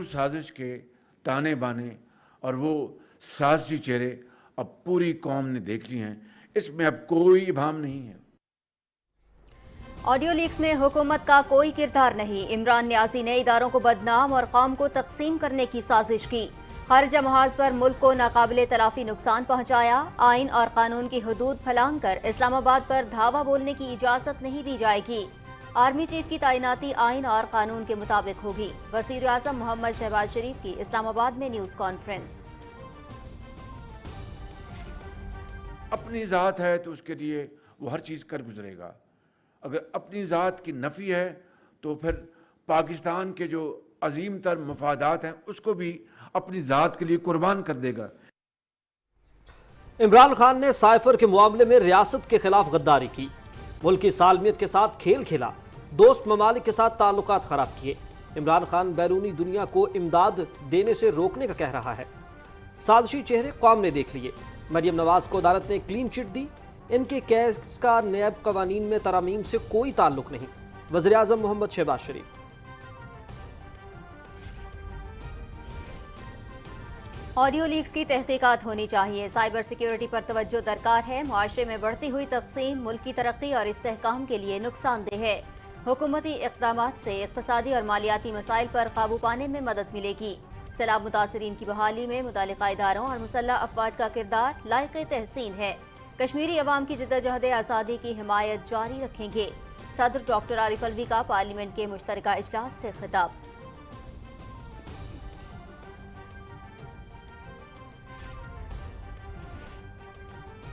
जासूस साजिश के ताने बाने और वो साजिशी चेहरे अब पूरी कौम ने देख लिए हैं। इसमें अब कोई इबाम नहीं है। ऑडियो लीक्स में हुकूमत का कोई किरदार नहीं। इमरान न्याजी ने इदारों को बदनाम और कौम को तकसीम करने की साजिश की। खारजा महाज पर मुल्क को नाकाबिले तलाफी नुकसान पहुंचाया। आइन और कानून की हदूद फलांग कर इस्लामाबाद पर धावा बोलने की इजाजत नहीं दी जाएगी। आर्मी चीफ की तैनाती आइन और कानून के मुताबिक होगी। वज़ीर आज़म मोहम्मद शहबाज शरीफ की इस्लामाबाद में न्यूज़ कॉन्फ्रेंस। अपनी ज़ात है तो उसके लिए वो हर चीज़ कर गुजरेगा। अगर अपनी ज़ात की नफ़ी है तो फिर पाकिस्तान के जो अजीम तर मफादात हैं उसको भी अपनी ज़ात के लिए कुर्बान कर देगा। इमरान खान ने साइफर के मामले में रियासत के खिलाफ गद्दारी की, मुल्क की सालमियत के साथ खेल खेला, दोस्त ममालिक के साथ ताल्लुकात खराब किए। इमरान खान बैरूनी दुनिया को इमदाद देने से रोकने का कह रहा है। साजिशी चेहरे कौम ने देख लिए। मरियम नवाज को अदालत ने क्लीन चिट दी। इनके केस का नैब कवानीन में तरमीम से कोई ताल्लुक नहीं। वज़ीर आज़म मोहम्मद शहबाज शरीफ। ऑडियो लीक्स की तहकीकात होनी चाहिए। साइबर सिक्योरिटी पर तवज्जो दरकार है। मुआशरे में बढ़ती हुई तकसीम मुल्क की तरक्की और इस्तेहकाम के लिए नुकसानदेह है। हुकूमती इक़दामात से इक़्तिसादी और मालियाती मसाइल पर काबू पाने में मदद मिलेगी। सैलाब मुतासरीन की बहाली में मुतालिका इदारों और मुसल्लह अफवाज का किरदार लायक़ तहसीन है। कश्मीरी अवाम की जिद्दोजहद आज़ादी की हिमायत जारी रखेंगे। सदर डॉक्टर आरिफ अलवी का पार्लियामेंट के मुश्तरका इजलास से खिताब।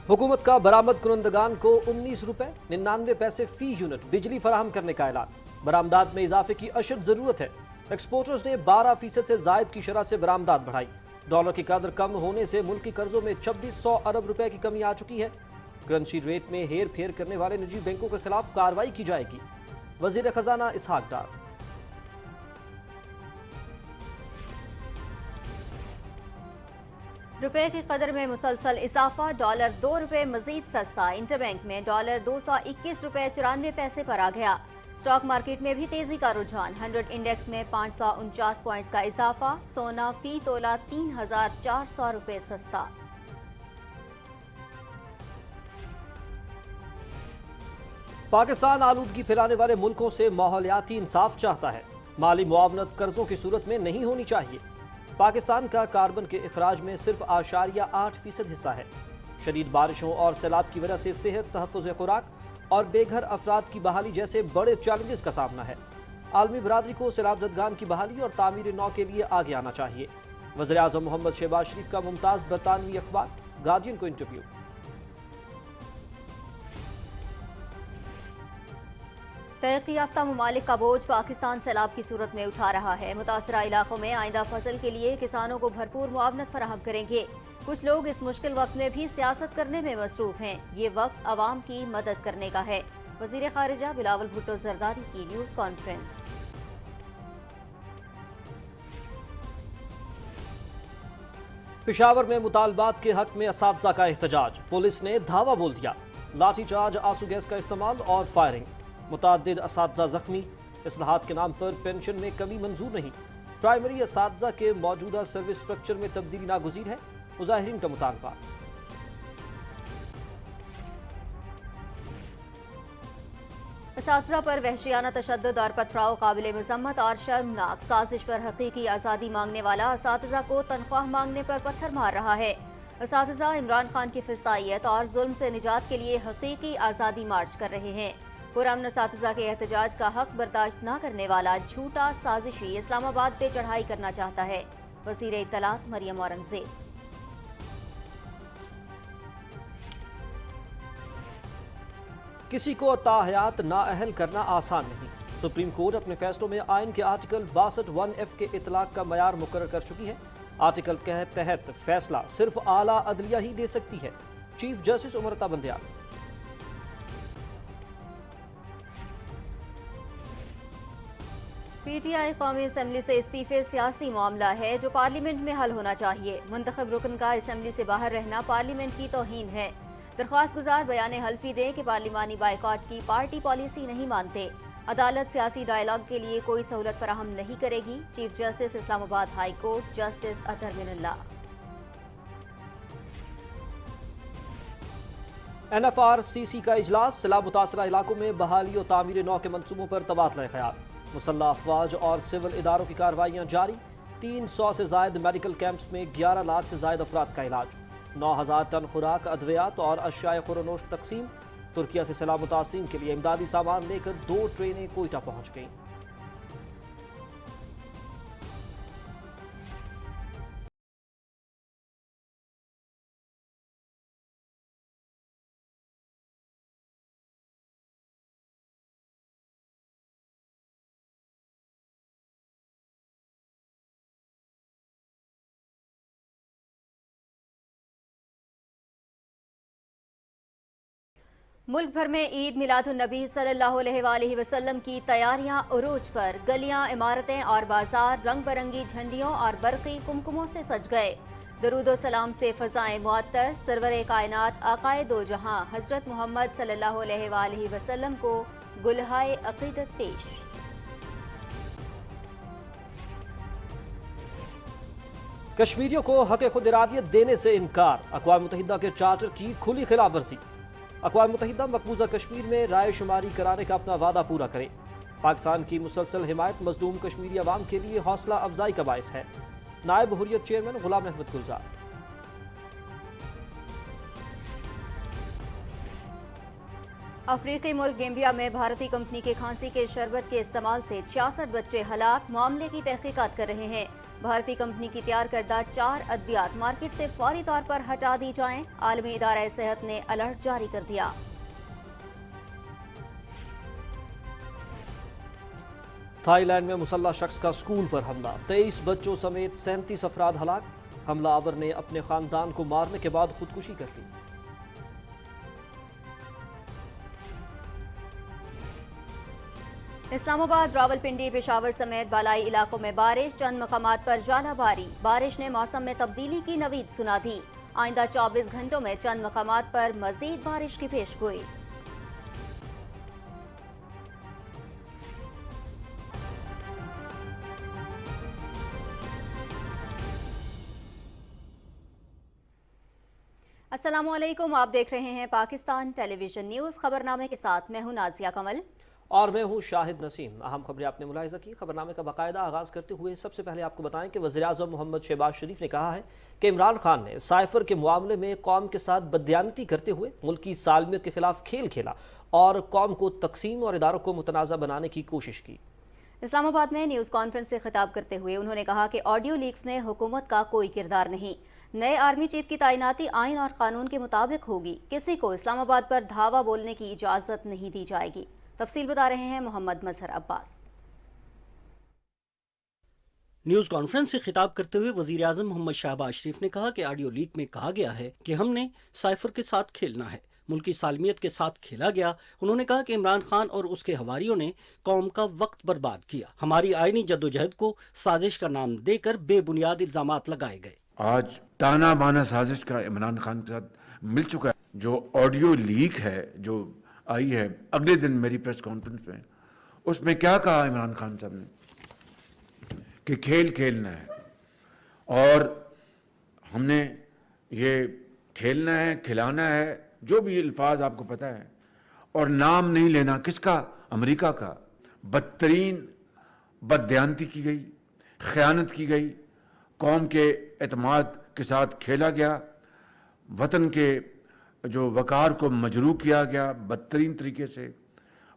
हुकूमत का बरामद कुनंदगान को 19 रुपए 99 पैसे फी यूनिट बिजली फराहम करने का ऐलान। बरामदात में इजाफे की अशद जरूरत है। एक्सपोर्टर्स ने 12% से जायद की शरह से बरामदात बढ़ाई। डॉलर की कदर कम होने से मुल्की कर्जों में 2600 अरब रुपए की कमी आ चुकी है। करेंसी रेट में हेर फेर करने वाले निजी बैंकों के खिलाफ कार्रवाई की जाएगी। वजीर खजाना इसहाक डार। रुपए की कदर में मुसलसल इजाफा। डॉलर 2 रुपए मजीद सस्ता। इंटरबैंक में डॉलर 221 रुपए 94 पैसे पर आ गया। स्टॉक मार्केट में भी तेजी का रुझान। 100 इंडेक्स में 549 पॉइंट्स का इजाफा। सोना फी तोला 3400 रुपए सस्ता। पाकिस्तान आलूदगी फैलाने वाले मुल्कों से माहौलियाती इंसाफ चाहता है। माली मुआवनत कर्जों की सूरत में नहीं होनी चाहिए। पाकिस्तान का कार्बन के इखराज में सिर्फ 8.8% हिस्सा है। शदीद बारिशों और सैलाब की वजह से सेहत, तहफ़्फ़ुज़ खुराक और बेघर अफराद की बहाली जैसे बड़े चैलेंजेस का सामना है। आलमी बरादरी को सैलाबजदगान की बहाली और तामीर नौ के लिए आगे आना चाहिए। वज़ीर आज़म मोहम्मद शहबाज शरीफ का मुमताज़ बरतानवी अखबार गार्डियन को इंटरव्यू। तरक्की याफ्ता ममालिक का बोझ पाकिस्तान सैलाब की सूरत में उठा रहा है। मुतासरा इलाकों में आइंदा फसल के लिए किसानों को भरपूर मुआवनत फराहम करेंगे। कुछ लोग इस मुश्किल वक्त में भी सियासत करने में मसरूफ हैं। ये वक्त अवाम की मदद करने का है। वज़ीर खारिजा बिलावल भुट्टो जरदारी की न्यूज़ कॉन्फ्रेंस। पेशावर में मुतालबात के हक में असातिज़ा का एहतजाज। पुलिस ने धावा बोल दिया। लाठीचार्ज, आंसू गैस का इस्तेमाल और फायरिंग। मुताद्दिद असातिज़ा जख्मी। इस्लाहात के नाम पर पेंशन में कमी मंजूर नहीं। प्राइमरी असातिज़ा के मौजूदा सर्विस स्ट्रक्चर में तब्दीली नागुज़ीर है। मुजाहिरीन का मुतालबा। असातिज़ा पर वहशियाना तशद्दुद और पथराव काबिल मज़म्मत और शर्मनाक। साजिश पर हकीकी आज़ादी मांगने वाला असातिज़ा को तनख्वाह मांगने पर पत्थर मार रहा है। असातिज़ा इमरान खान की फिस्तायत और जुल्म से निजात के लिए हकीकी आज़ादी मार्च कर रहे हैं। पुरअमन असातिज़ा के एहतजाज का हक बर्दाश्त न करने वाला झूठा साजिशी इस्लामाबाद पे चढ़ाई करना चाहता है। वज़ीर इत्तलात मरियम औरंगज़ेब। किसी को ताहयात नाअहल करना आसान नहीं। सुप्रीम कोर्ट अपने फैसलों में आइन के आर्टिकल 62(1)(f) के इतलाक का मयार मुकर्रर कर चुकी है। आर्टिकल के तहत फैसला सिर्फ आला अदलिया ही दे सकती है। Chief justice उमरता Bandial. पीटीआई कौमी असम्बली से इस्तीफे सियासी मामला है जो पार्लियामेंट में हल होना चाहिए। मुंतखब रुकन का असम्बली से बाहर रहना पार्लियामेंट की तौहीन है। दरख्वास्त गुजार बयान हल्फी दें कि पार्लिमानी बाइकॉट की पार्टी पॉलिसी नहीं मानते। عدالت سیاسی ڈائلاگ کے لیے کوئی سہولت فراہم نہیں کرے گی، چیف جسٹس اسلام آباد ہائی کورٹ جسٹس اطہر من اللہ۔ NFRCC کا اجلاس، سیلاب متاثرہ علاقوں میں بحالی و تعمیر نو کے منصوبوں پر تبادلہ خیال، مسلح افواج اور سول اداروں کی کارروائیاں جاری، 300 سے زائد میڈیکل کیمپس میں 11 لاکھ سے زائد افراد کا علاج، 9000 ٹن خوراک، ادویات اور اشیاء خورونوش تقسیم، ترکیہ سے سیلاب متاثرین کے لیے امدادی سامان لے کر 2 ٹرینیں کوئٹہ پہنچ گئیں۔ ملک بھر میں عید میلاد النبی صلی اللہ علیہ وآلہ وسلم کی تیاریاں عروج پر، گلیاں، عمارتیں اور بازار رنگ برنگی جھنڈیوں اور برقی کمکموں سے سج گئے۔ درود و سلام سے فضائیں معطر، سرور کائنات آقائے دو جہاں حضرت محمد صلی اللہ علیہ وآلہ وسلم کو گلہائے عقیدت پیش۔ کشمیریوں کو حق خود ارادیت دینے سے انکار، اقوام متحدہ کے چارٹر کی کھلی خلاف ورزی۔ اقوام متحدہ مقبوضہ کشمیر میں رائے شماری کرانے کا اپنا وعدہ پورا کرے۔ پاکستان کی مسلسل حمایت مظلوم کشمیری عوام کے لیے حوصلہ افزائی کا باعث ہے۔ نائب حریت چیئرمین غلام احمد گلزار۔ افریقی ملک گیمبیا میں بھارتی کمپنی کے کھانسی کے شربت کے استعمال سے 66 بچے ہلاک، معاملے کی تحقیقات کر رہے ہیں۔ بھارتی کمپنی کی تیار کردہ 4 ادویات مارکیٹ سے فوری طور پر ہٹا دی جائیں، عالمی ادارہ صحت نے الرٹ جاری کر دیا۔ تھائی لینڈ میں مسلح شخص کا سکول پر حملہ، 23 بچوں سمیت 37 افراد ہلاک، حملہ آور نے اپنے خاندان کو مارنے کے بعد خودکشی کر لی۔ اسلام آباد، راولپنڈی، پشاور سمیت بالائی علاقوں میں بارش، چند مقامات پر ژالہ باری، بارش نے موسم میں تبدیلی کی نوید سنا دی، آئندہ 24 گھنٹوں میں چند مقامات پر مزید بارش کی پیش گوئی۔ السلام علیکم، آپ دیکھ رہے ہیں پاکستان ٹیلی ویژن نیوز۔ خبرنامے کے ساتھ میں ہوں نازیہ کمل اور میں ہوں شاہد نسیم۔ اہم خبریں آپ نے ملاحظہ کی۔ خبرنامے کا باقاعدہ آغاز کرتے ہوئے سب سے پہلے آپ کو بتائیں کہ وزیراعظم محمد شہباز شریف نے کہا ہے کہ عمران خان نے سائفر کے معاملے میں قوم کے ساتھ بددیانتی کرتے ہوئے ملک کی سالمیت کے خلاف کھیل کھیلا اور قوم کو تقسیم اور اداروں کو متنازع بنانے کی کوشش کی۔ اسلام آباد میں نیوز کانفرنس سے خطاب کرتے ہوئے انہوں نے کہا کہ آڈیو لیکس میں حکومت کا کوئی کردار نہیں، نئے آرمی چیف کی تعیناتی آئین اور قانون کے مطابق ہوگی، کسی کو اسلام آباد پر دھاوا بولنے کی اجازت نہیں دی جائے گی۔ تفصیل بتا رہے ہیں محمد مظہر عباس۔ نیوز کانفرنس سے خطاب کرتے ہوئے وزیر اعظم محمد شہباز شریف نے کہا کہ آڈیو لیک میں کہا گیا ہے کہ ہم نے سائفر کے ساتھ کھیلنا ہے، ملک کی سالمیت کے ساتھ کھیلا گیا۔ انہوں نے کہا کہ عمران خان اور اس کے حواریوں نے قوم کا وقت برباد کیا، ہماری آئینی جدوجہد کو سازش کا نام دے کر بے بنیاد الزامات لگائے گئے۔ آج تانا بانا سازش کا عمران خان کے ساتھ مل چکا ہے۔ جو آڈیو لیک ہے جو آئی ہے اگلے دن میری پریس کانفرنس میں، اس میں کیا کہا عمران خان صاحب نے کہ کھیل کھیلنا ہے، اور ہم نے یہ کھیلنا ہے، کھلانا ہے، جو بھی الفاظ آپ کو پتہ ہے، اور نام نہیں لینا کس کا، امریکہ کا۔ بدترین بددیانتی کی گئی، خیانت کی گئی، قوم کے اعتماد کے ساتھ کھیلا گیا، وطن کے جو وقار کو مجروح کیا گیا بدترین طریقے سے،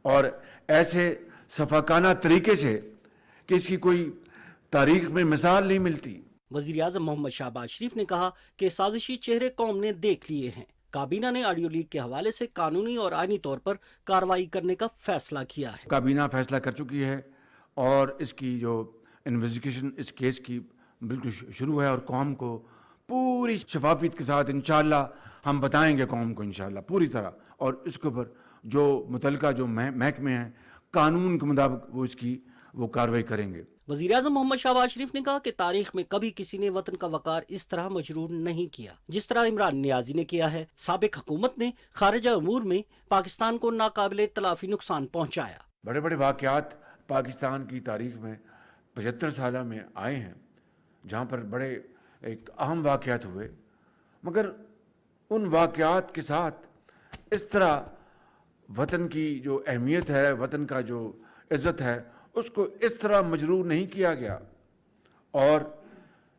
اور ایسے سفاکانہ طریقے سے کہ اس کی کوئی تاریخ میں مثال نہیں ملتی۔ وزیر اعظم محمد شہباز شریف نے کہا کہ سازشی چہرے قوم نے دیکھ لیے ہیں۔ کابینہ نے آڈیو لیک کے حوالے سے قانونی اور آئینی طور پر کارروائی کرنے کا فیصلہ کیا ہے۔ کابینہ فیصلہ کر چکی ہے اور اس کی جو انویسٹیگیشن اس کیس کی بالکل شروع ہے، اور قوم کو پوری شفافیت کے ساتھ انشاءاللہ ہم بتائیں گے قوم کو انشاءاللہ پوری طرح، اور اس کے اوپر جو متعلقہ جو محکمے ہیں قانون کے مطابق وہ کارروائی کریں گے۔ وزیر اعظم محمد شہباز شریف نے کہا کہ تاریخ میں کبھی کسی نے وطن کا وقار اس طرح مجروح نہیں کیا جس طرح عمران نیازی نے کیا ہے۔ سابق حکومت نے خارجہ امور میں پاکستان کو ناقابل تلافی نقصان پہنچایا۔ बड़े बड़े वाक़यात पाकिस्तान की तारीख में 75 साल में आए हैं जहाँ पर बड़े एक अहम वाक़यात हुए, मगर उन वाक़यात के साथ इस तरह वतन की जो अहमियत है, वतन का जो इज़्ज़त है, उसको इस तरह मजरूह नहीं किया गया और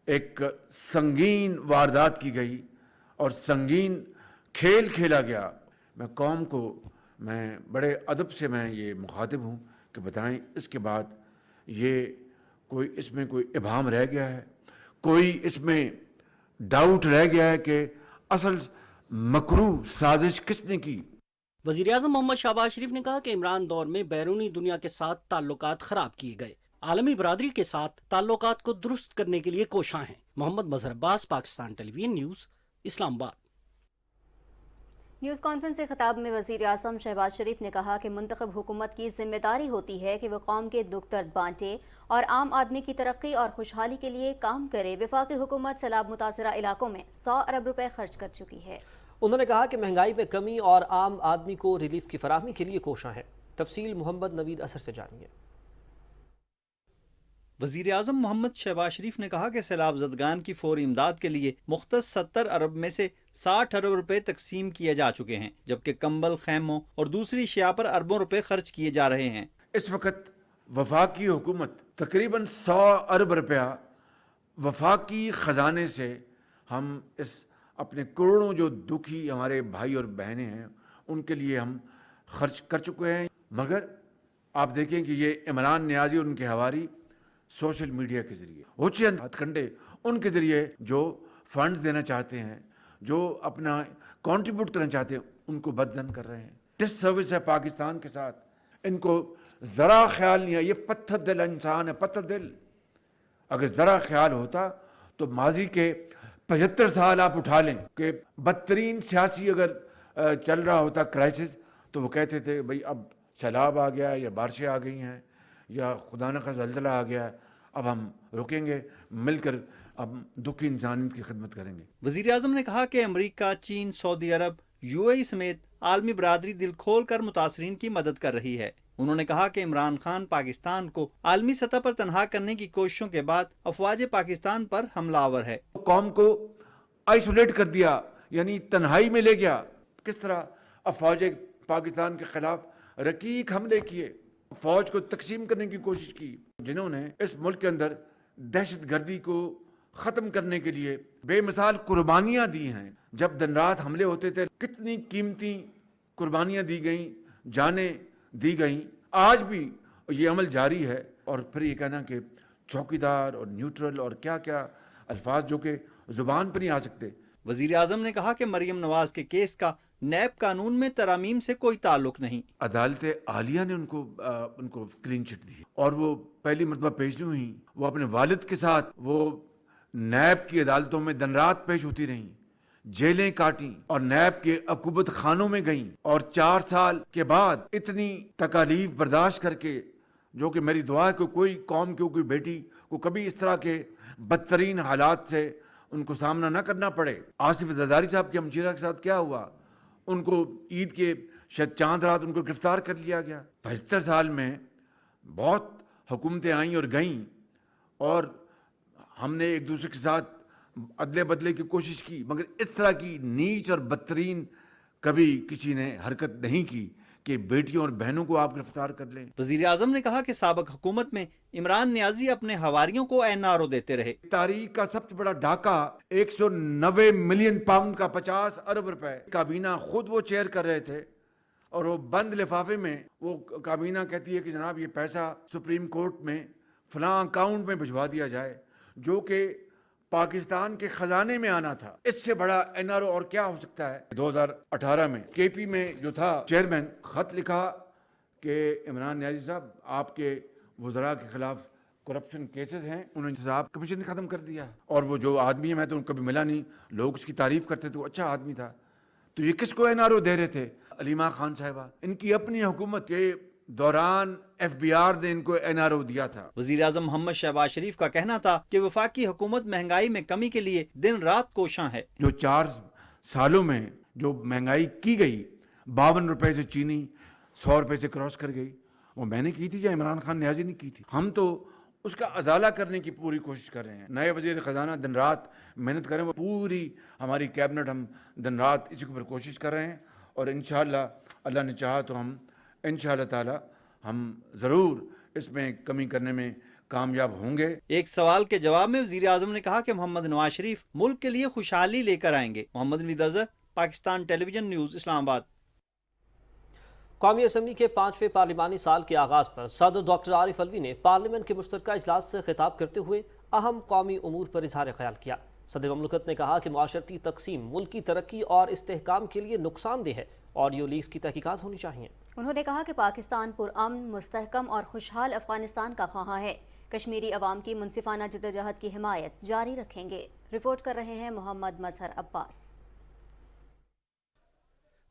एक संगीन वारदात की गई और संगीन खेल खेला गया। मैं कौम को मैं बड़े अदब से मैं ये मुखातिब हूँ कि बताएं इसके बाद ये कोई इसमें कोई इबाहम रह गया है, कोई इसमें डाउट रह गया है कि असल मकरूह साजिश किसने की। वज़ीर-ए-आज़म मोहम्मद शहबाज शरीफ ने कहा कि इमरान दौर में बैरूनी दुनिया के साथ ताल्लुकात खराब किए गए, आलमी बरादरी के साथ ताल्लुकात को दुरुस्त करने के लिए कोशां हैं। Mohammad Mazhar Abbas, Pakistan television news, Islamabad. News conference से खिताब में वज़ीर-ए-आज़म शहबाज शरीफ ने कहा कि मुंतखब हुकूमत की जिम्मेदारी होती है कि वो कौम के दुख दर्द बांटे और आम आदमी की तरक्की और खुशहाली के लिए काम करे। वफाकी हुकूमत सैलाब मुतासरा इलाकों में 100 अरब रुपए खर्च कर चुकी है। उन्होंने कहा कि महंगाई में कमी और आम आदमी को रिलीफ की फराहमी के लिए कोशां है। तफसील मोहम्मद नवीद असर से जानिए। वज़ीर आज़म मोहम्मद शहबाज शरीफ ने कहा कि सैलाब ज़दगान की फौरी इमदाद के लिए मुख्तस 70 अरब में से 60 अरब रुपए तकसीम किए जा चुके हैं, जबकि कंबल, खैमों और दूसरी अशिया पर अरबों रुपए खर्च किए जा रहे हैं। इस वक्त वफाकी हुकूमत तकरीबन 100 अरब रुपया वफाकी ख़जाने से हम इस अपने करोड़ों जो दुखी हमारे भाई और बहनें हैं उनके लिए हम खर्च कर चुके हैं। मगर आप देखें कि ये इमरान नियाज़ी और उनके हवारी सोशल मीडिया के ज़रिए होचे हथकंडे उनके ज़रिए जो फंड्स देना चाहते हैं, जो अपना कंट्रीब्यूट करना चाहते हैं, उनको बदजन कर रहे हैं। डिस सर्विस है पाकिस्तान के साथ। इनको ज़रा ख्याल नहीं है, ये पत्थर दिल इंसान है, पत्थर दिल। अगर ज़रा ख्याल होता तो माजी के 75 साल आप उठा लें कि बदतरीन सियासी अगर चल रहा होता क्राइसिस, तो वो कहते थे भाई अब सैलाब आ गया या बारिशें आ गई हैं या खुदा न का ज़लज़ला आ गया, अब हम रुकेंगे, मिलकर अब दुखी इंसानियत की खिदमत करेंगे। वज़ीर आज़म ने कहा कि अमरीका, चीन, सऊदी अरब, UAE समेत आलमी बरादरी दिल खोल कर मुतासरीन की मदद कर रही है। उन्होंने कहा कि इमरान खान पाकिस्तान को आलमी सतह पर तनहा करने की कोशिशों के बाद अफवाज पाकिस्तान पर हमलावर है। कौम को आइसोलेट कर दिया, यानी तन्हाई में ले गया। किस तरह अफवाज पाकिस्तान के खिलाफ रकीक हमले किए, फौज को तकसीम करने की कोशिश की, जिन्होंने इस मुल्क के अंदर दहशत गर्दी को ख़त्म करने के लिए बेमिसाल कुर्बानियाँ दी हैं। जब दिन रात हमले होते थे कितनी कीमती कुर्बानियाँ दी गई, जानें दी गई। आज भी ये अमल जारी है। और फिर ये कहना कि चौकीदार और न्यूट्रल और क्या क्या अल्फाज जो कि ज़ुबान पर नहीं आ सकते। वज़ीर आज़म ने कहा कि मरियम नवाज के केस का नैब कानून में तरामीम से कोई ताल्लुक नहीं। अदालत आलिया ने उनको क्लीन चिट दी और वो पहली मरतबा पेश नहीं हुई। वो अपने वालिद के साथ वो नैब की अदालतों में दिन रात पेश होती रहीं, जेलें काटी और नैब के अकूबत खानों में गईं और 4 साल के बाद इतनी तकालीफ बर्दाश्त करके, जो कि मेरी दुआ है कि कोई कौम की कोई बेटी को कभी इस तरह के बदतरीन हालात से उनको सामना न करना पड़े। आसिफ ज़रदारी साहब के हमशीरा के साथ क्या हुआ, उनको ईद के शायद चांद रात उनको गिरफ्तार कर लिया गया। 75 साल में बहुत हुकूमतें आईं और गईं और हमने एक दूसरे के साथ अदले बदले की कोशिश की, मगर इस तरह की नीच और बदतरीन कभी किसी ने हरकत नहीं की कि बेटियों और बहनों को आप गिरफ्तार कर लें। वज़ीर आज़म ने कहा कि साबिक हुकूमत में इमरान नियाज़ी अपने हवारियों को NRO देते रहे। तारीख का सबसे बड़ा डाका 190 मिलियन पाउंड का 50 अरब रुपए काबीना खुद वो चेयर कर रहे थे और वो बंद लिफाफे में वो काबीना कहती है कि जनाब ये पैसा सुप्रीम कोर्ट में फलां अकाउंट में भिजवा दिया जाए, जो कि पाकिस्तान के खजाने में आना था। इससे बड़ा NRO और क्या हो सकता है। 2018 में KP में जो था चेयरमैन, खत लिखा कि इमरान नियाज़ी साहब आपके वज़रा के खिलाफ करप्शन केसेस हैं, उन्होंने साहब कमीशन ख़त्म कर दिया। और वो जो आदमी है, मैं तो कभी मिला नहीं, लोग उसकी तारीफ करते थे, वो अच्छा आदमी था। तो ये किसको NRO दे रहे थे? अलीमा खान साहिबा। इनकी अपनी हुकूमत के दौरान FBR ने इनको NRO दिया था। वज़ीर आज़म मोहम्मद शहबाज शरीफ का कहना था कि वफाकी हुकूमत महंगाई में कमी के लिए दिन रात कोशां है। जो 4 सालों में जो महंगाई की गई, 52 रुपए से चीनी 100 रुपए से क्रॉस कर गई, وہ میں نے کی تھی یا عمران خان نیازی نے کی تھی. ہم تو اس کا ازالہ کرنے کی پوری کوشش کر رہے ہیں. نئے وزیر خزانہ دن رات محنت کریں, وہ پوری ہماری کیبنٹ ہم دن رات اسی کے اوپر کوشش کر رہے ہیں, اور انشاءاللہ اللہ نے چاہا تو ہم انشاءاللہ تعالی ہم ضرور اس میں کمی کرنے میں کامیاب ہوں گے. ایک سوال کے جواب میں وزیر اعظم نے کہا کہ محمد نواز شریف ملک کے لیے خوشحالی لے کر آئیں گے. محمد نوید اظہر, پاکستان ٹیلی ویژن نیوز, اسلام آباد. قومی اسمبلی کے 5ویں پارلیمانی سال کے آغاز پر صدر ڈاکٹر عارف علوی نے پارلیمنٹ کے مشترکہ اجلاس سے خطاب کرتے ہوئے اہم قومی امور پر اظہار خیال کیا. صدر مملکت نے کہا کہ معاشرتی تقسیم ملک کی ترقی اور استحکام کے لیے نقصان دہ ہے. آڈیو لیکس کی تحقیقات ہونی چاہیے. انہوں نے کہا کہ پاکستان پرامن, مستحکم اور خوشحال افغانستان کا خواہاں ہے. کشمیری عوام کی منصفانہ جدوجہد کی حمایت جاری رکھیں گے. رپورٹ کر رہے ہیں محمد مظہر عباس.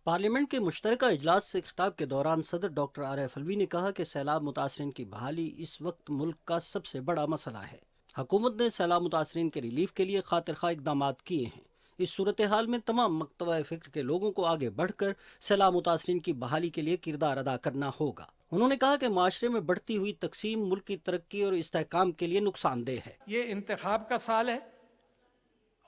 پارلیمنٹ کے مشترکہ اجلاس سے خطاب کے دوران صدر ڈاکٹر عارف علوی نے کہا کہ سیلاب متاثرین کی بحالی اس وقت ملک کا سب سے بڑا مسئلہ ہے. حکومت نے سیلاب متاثرین کے ریلیف کے لیے خاطر خواہ اقدامات کیے ہیں. اس صورتحال میں تمام مکتبہ فکر کے لوگوں کو آگے بڑھ کر سیلاب متاثرین کی بحالی کے لیے کردار ادا کرنا ہوگا. انہوں نے کہا کہ معاشرے میں بڑھتی ہوئی تقسیم ملک کی ترقی اور استحکام کے لیے نقصان دہ ہے. یہ انتخاب کا سال ہے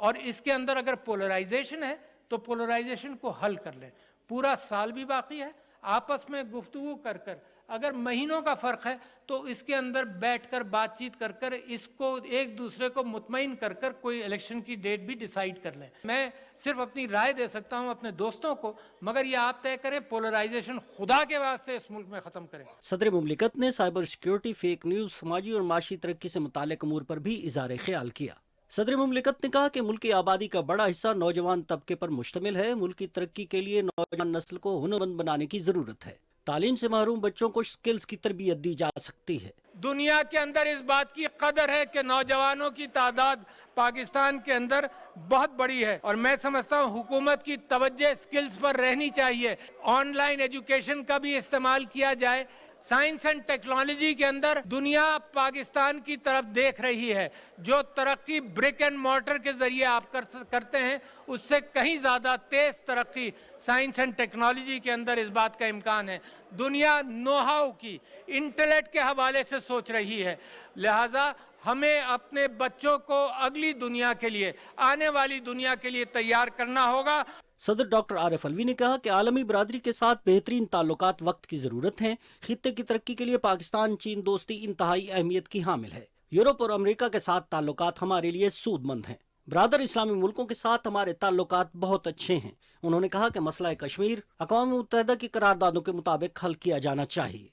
اور اس کے اندر اگر پولرائزیشن ہے تو پولرائزیشن کو حل کر لیں. پورا سال بھی باقی ہے, آپس میں گفتگو کر کر, اگر مہینوں کا فرق ہے تو اس کے اندر بیٹھ کر بات چیت کر کر اس کو ایک دوسرے کو مطمئن کر کر کوئی الیکشن کی ڈیٹ بھی ڈیسائیڈ کر لیں. میں صرف اپنی رائے دے سکتا ہوں اپنے دوستوں کو, مگر یہ آپ طے کریں پولرائزیشن خدا کے واسطے اس ملک میں ختم کریں. صدر مملکت نے سائبر سیکیورٹی, فیک نیوز, سماجی اور معاشی ترقی سے متعلق امور پر بھی اظہار خیال کیا. صدر مملکت نے کہا کہ ملک کی آبادی کا بڑا حصہ نوجوان طبقے پر مشتمل ہے. ملک کی ترقی کے لیے نوجوان نسل کو ہنرمند بنانے کی ضرورت ہے. تعلیم سے محروم بچوں کو سکلز کی تربیت دی جا سکتی ہے. دنیا کے اندر اس بات کی قدر ہے کہ نوجوانوں کی تعداد پاکستان کے اندر بہت بڑی ہے, اور میں سمجھتا ہوں حکومت کی توجہ سکلز پر رہنی چاہیے. آن لائن ایجوکیشن کا بھی استعمال کیا جائے. سائنس اینڈ ٹیکنالوجی کے اندر دنیا پاکستان کی طرف دیکھ رہی ہے. جو ترقی بریک اینڈ مارٹر کے ذریعے آپ کرتے ہیں اس سے کہیں زیادہ تیز ترقی سائنس اینڈ ٹیکنالوجی کے اندر اس بات کا امکان ہے. دنیا نو ہاؤ کی, انٹلیکٹ کے حوالے سے سوچ رہی ہے. لہٰذا ہمیں اپنے بچوں کو اگلی دنیا کے لیے, آنے والی دنیا کے لیے تیار کرنا ہوگا. صدر ڈاکٹر عارف علوی نے کہا کہ عالمی برادری کے ساتھ بہترین تعلقات وقت کی ضرورت ہیں. خطے کی ترقی کے لیے پاکستان چین دوستی انتہائی اہمیت کی حامل ہے. یورپ اور امریکہ کے ساتھ تعلقات ہمارے لیے سود مند ہیں. برادر اسلامی ملکوں کے ساتھ ہمارے تعلقات بہت اچھے ہیں. انہوں نے کہا کہ مسئلہ کشمیر اقوام متحدہ کی قراردادوں کے مطابق حل کیا جانا چاہیے.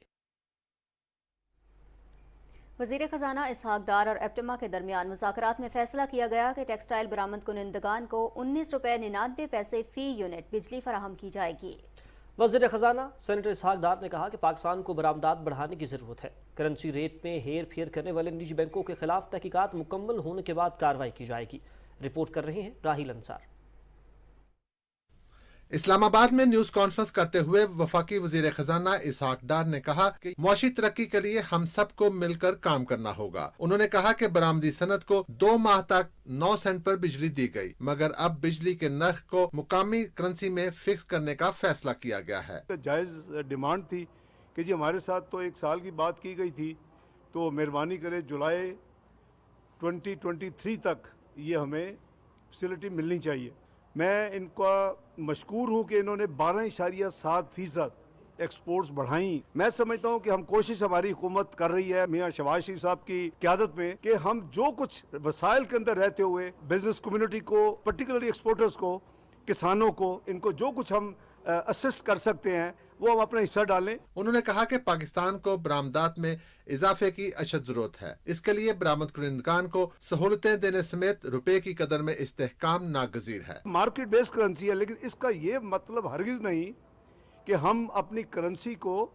وزیر خزانہ اسحاق ڈار اور ایپٹما کے درمیان مذاکرات میں فیصلہ کیا گیا کہ ٹیکسٹائل برآمد کنندگان کو 19 روپے 99 پیسے فی یونٹ بجلی فراہم کی جائے گی. وزیر خزانہ سینیٹر اسحاق ڈار نے کہا کہ پاکستان کو برآمدات بڑھانے کی ضرورت ہے. کرنسی ریٹ میں ہیر پھیر کرنے والے نجی بینکوں کے خلاف تحقیقات مکمل ہونے کے بعد کارروائی کی جائے گی. رپورٹ کر رہے ہیں راہیل انصار. اسلام آباد میں نیوز کانفرنس کرتے ہوئے وفاقی وزیر خزانہ اسحاق ڈار نے کہا کہ معاشی ترقی کے لیے ہم سب کو مل کر کام کرنا ہوگا. انہوں نے کہا کہ برآمدی صنعت کو 2 ماہ تک 9 سینٹ پر بجلی دی گئی, مگر اب بجلی کے نرخ کو مقامی کرنسی میں فکس کرنے کا فیصلہ کیا گیا ہے. جائز ڈیمانڈ تھی کہ جی ہمارے ساتھ تو 1 سال کی بات کی گئی تھی, تو مہربانی کرے جولائی 2023 تک یہ ہمیں فیسلٹی ملنی چاہیے. میں ان کا مشکور ہوں کہ انہوں نے 12.7% ایکسپورٹس بڑھائیں. میں سمجھتا ہوں کہ ہم کوشش ہماری حکومت کر رہی ہے میاں شہباز شریف صاحب کی قیادت میں کہ ہم جو کچھ وسائل کے اندر رہتے ہوئے بزنس کمیونٹی کو, پرٹیکولرلی ایکسپورٹرز کو, کسانوں کو, ان کو جو کچھ ہم اسسٹ کر سکتے ہیں وہ ہم اپنا حصہ ڈالیں. انہوں نے کہا کہ پاکستان کو برآمدات میں اضافے کی اشد ضرورت ہے. اس کے لیے برآمد کنندگان کو سہولتیں دینے سمیت روپے کی قدر میں استحکام ناگزیر ہے. مارکیٹ بیس کرنسی ہے, لیکن اس کا یہ مطلب ہرگز نہیں کہ ہم اپنی کرنسی کو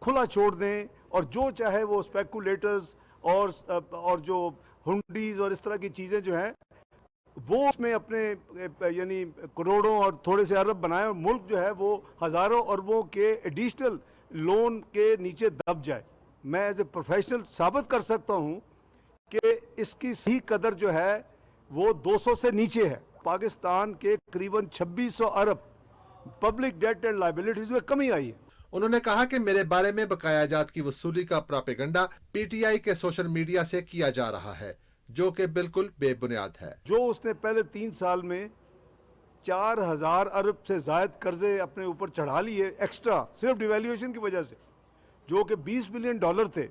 کھلا چھوڑ دیں اور جو چاہے وہ اسپیکولیٹرز اور جو ہنڈیز اور اس طرح کی چیزیں جو ہیں وہ اس میں اپنے یعنی کروڑوں اور تھوڑے سے ارب بنائے, اور ملک جو ہے وہ ہزاروں اربوں کے ایڈیشنل لون کے نیچے دب جائے. میں ایز اے پروفیشنل ثابت کر سکتا ہوں کہ اس کی صحیح قدر جو ہے وہ 200 سے نیچے ہے. پاکستان کے قریباً 2600 ارب پبلک ڈیٹ اینڈ لائبلٹیز میں کمی آئی ہے. انہوں نے کہا کہ میرے بارے میں بقایا جات کی وصولی کا پراپیگنڈا پی ٹی آئی کے سوشل میڈیا سے کیا جا رہا ہے، جو کہ بالکل بے بنیاد ہے۔ جو اس نے پہلے 3 سال میں 4000 ارب سے زائد قرضے اپنے اوپر چڑھا لیے ایکسٹرا، صرف ڈیویلیویشن کی وجہ سے، جو کہ $20 بلین تھے،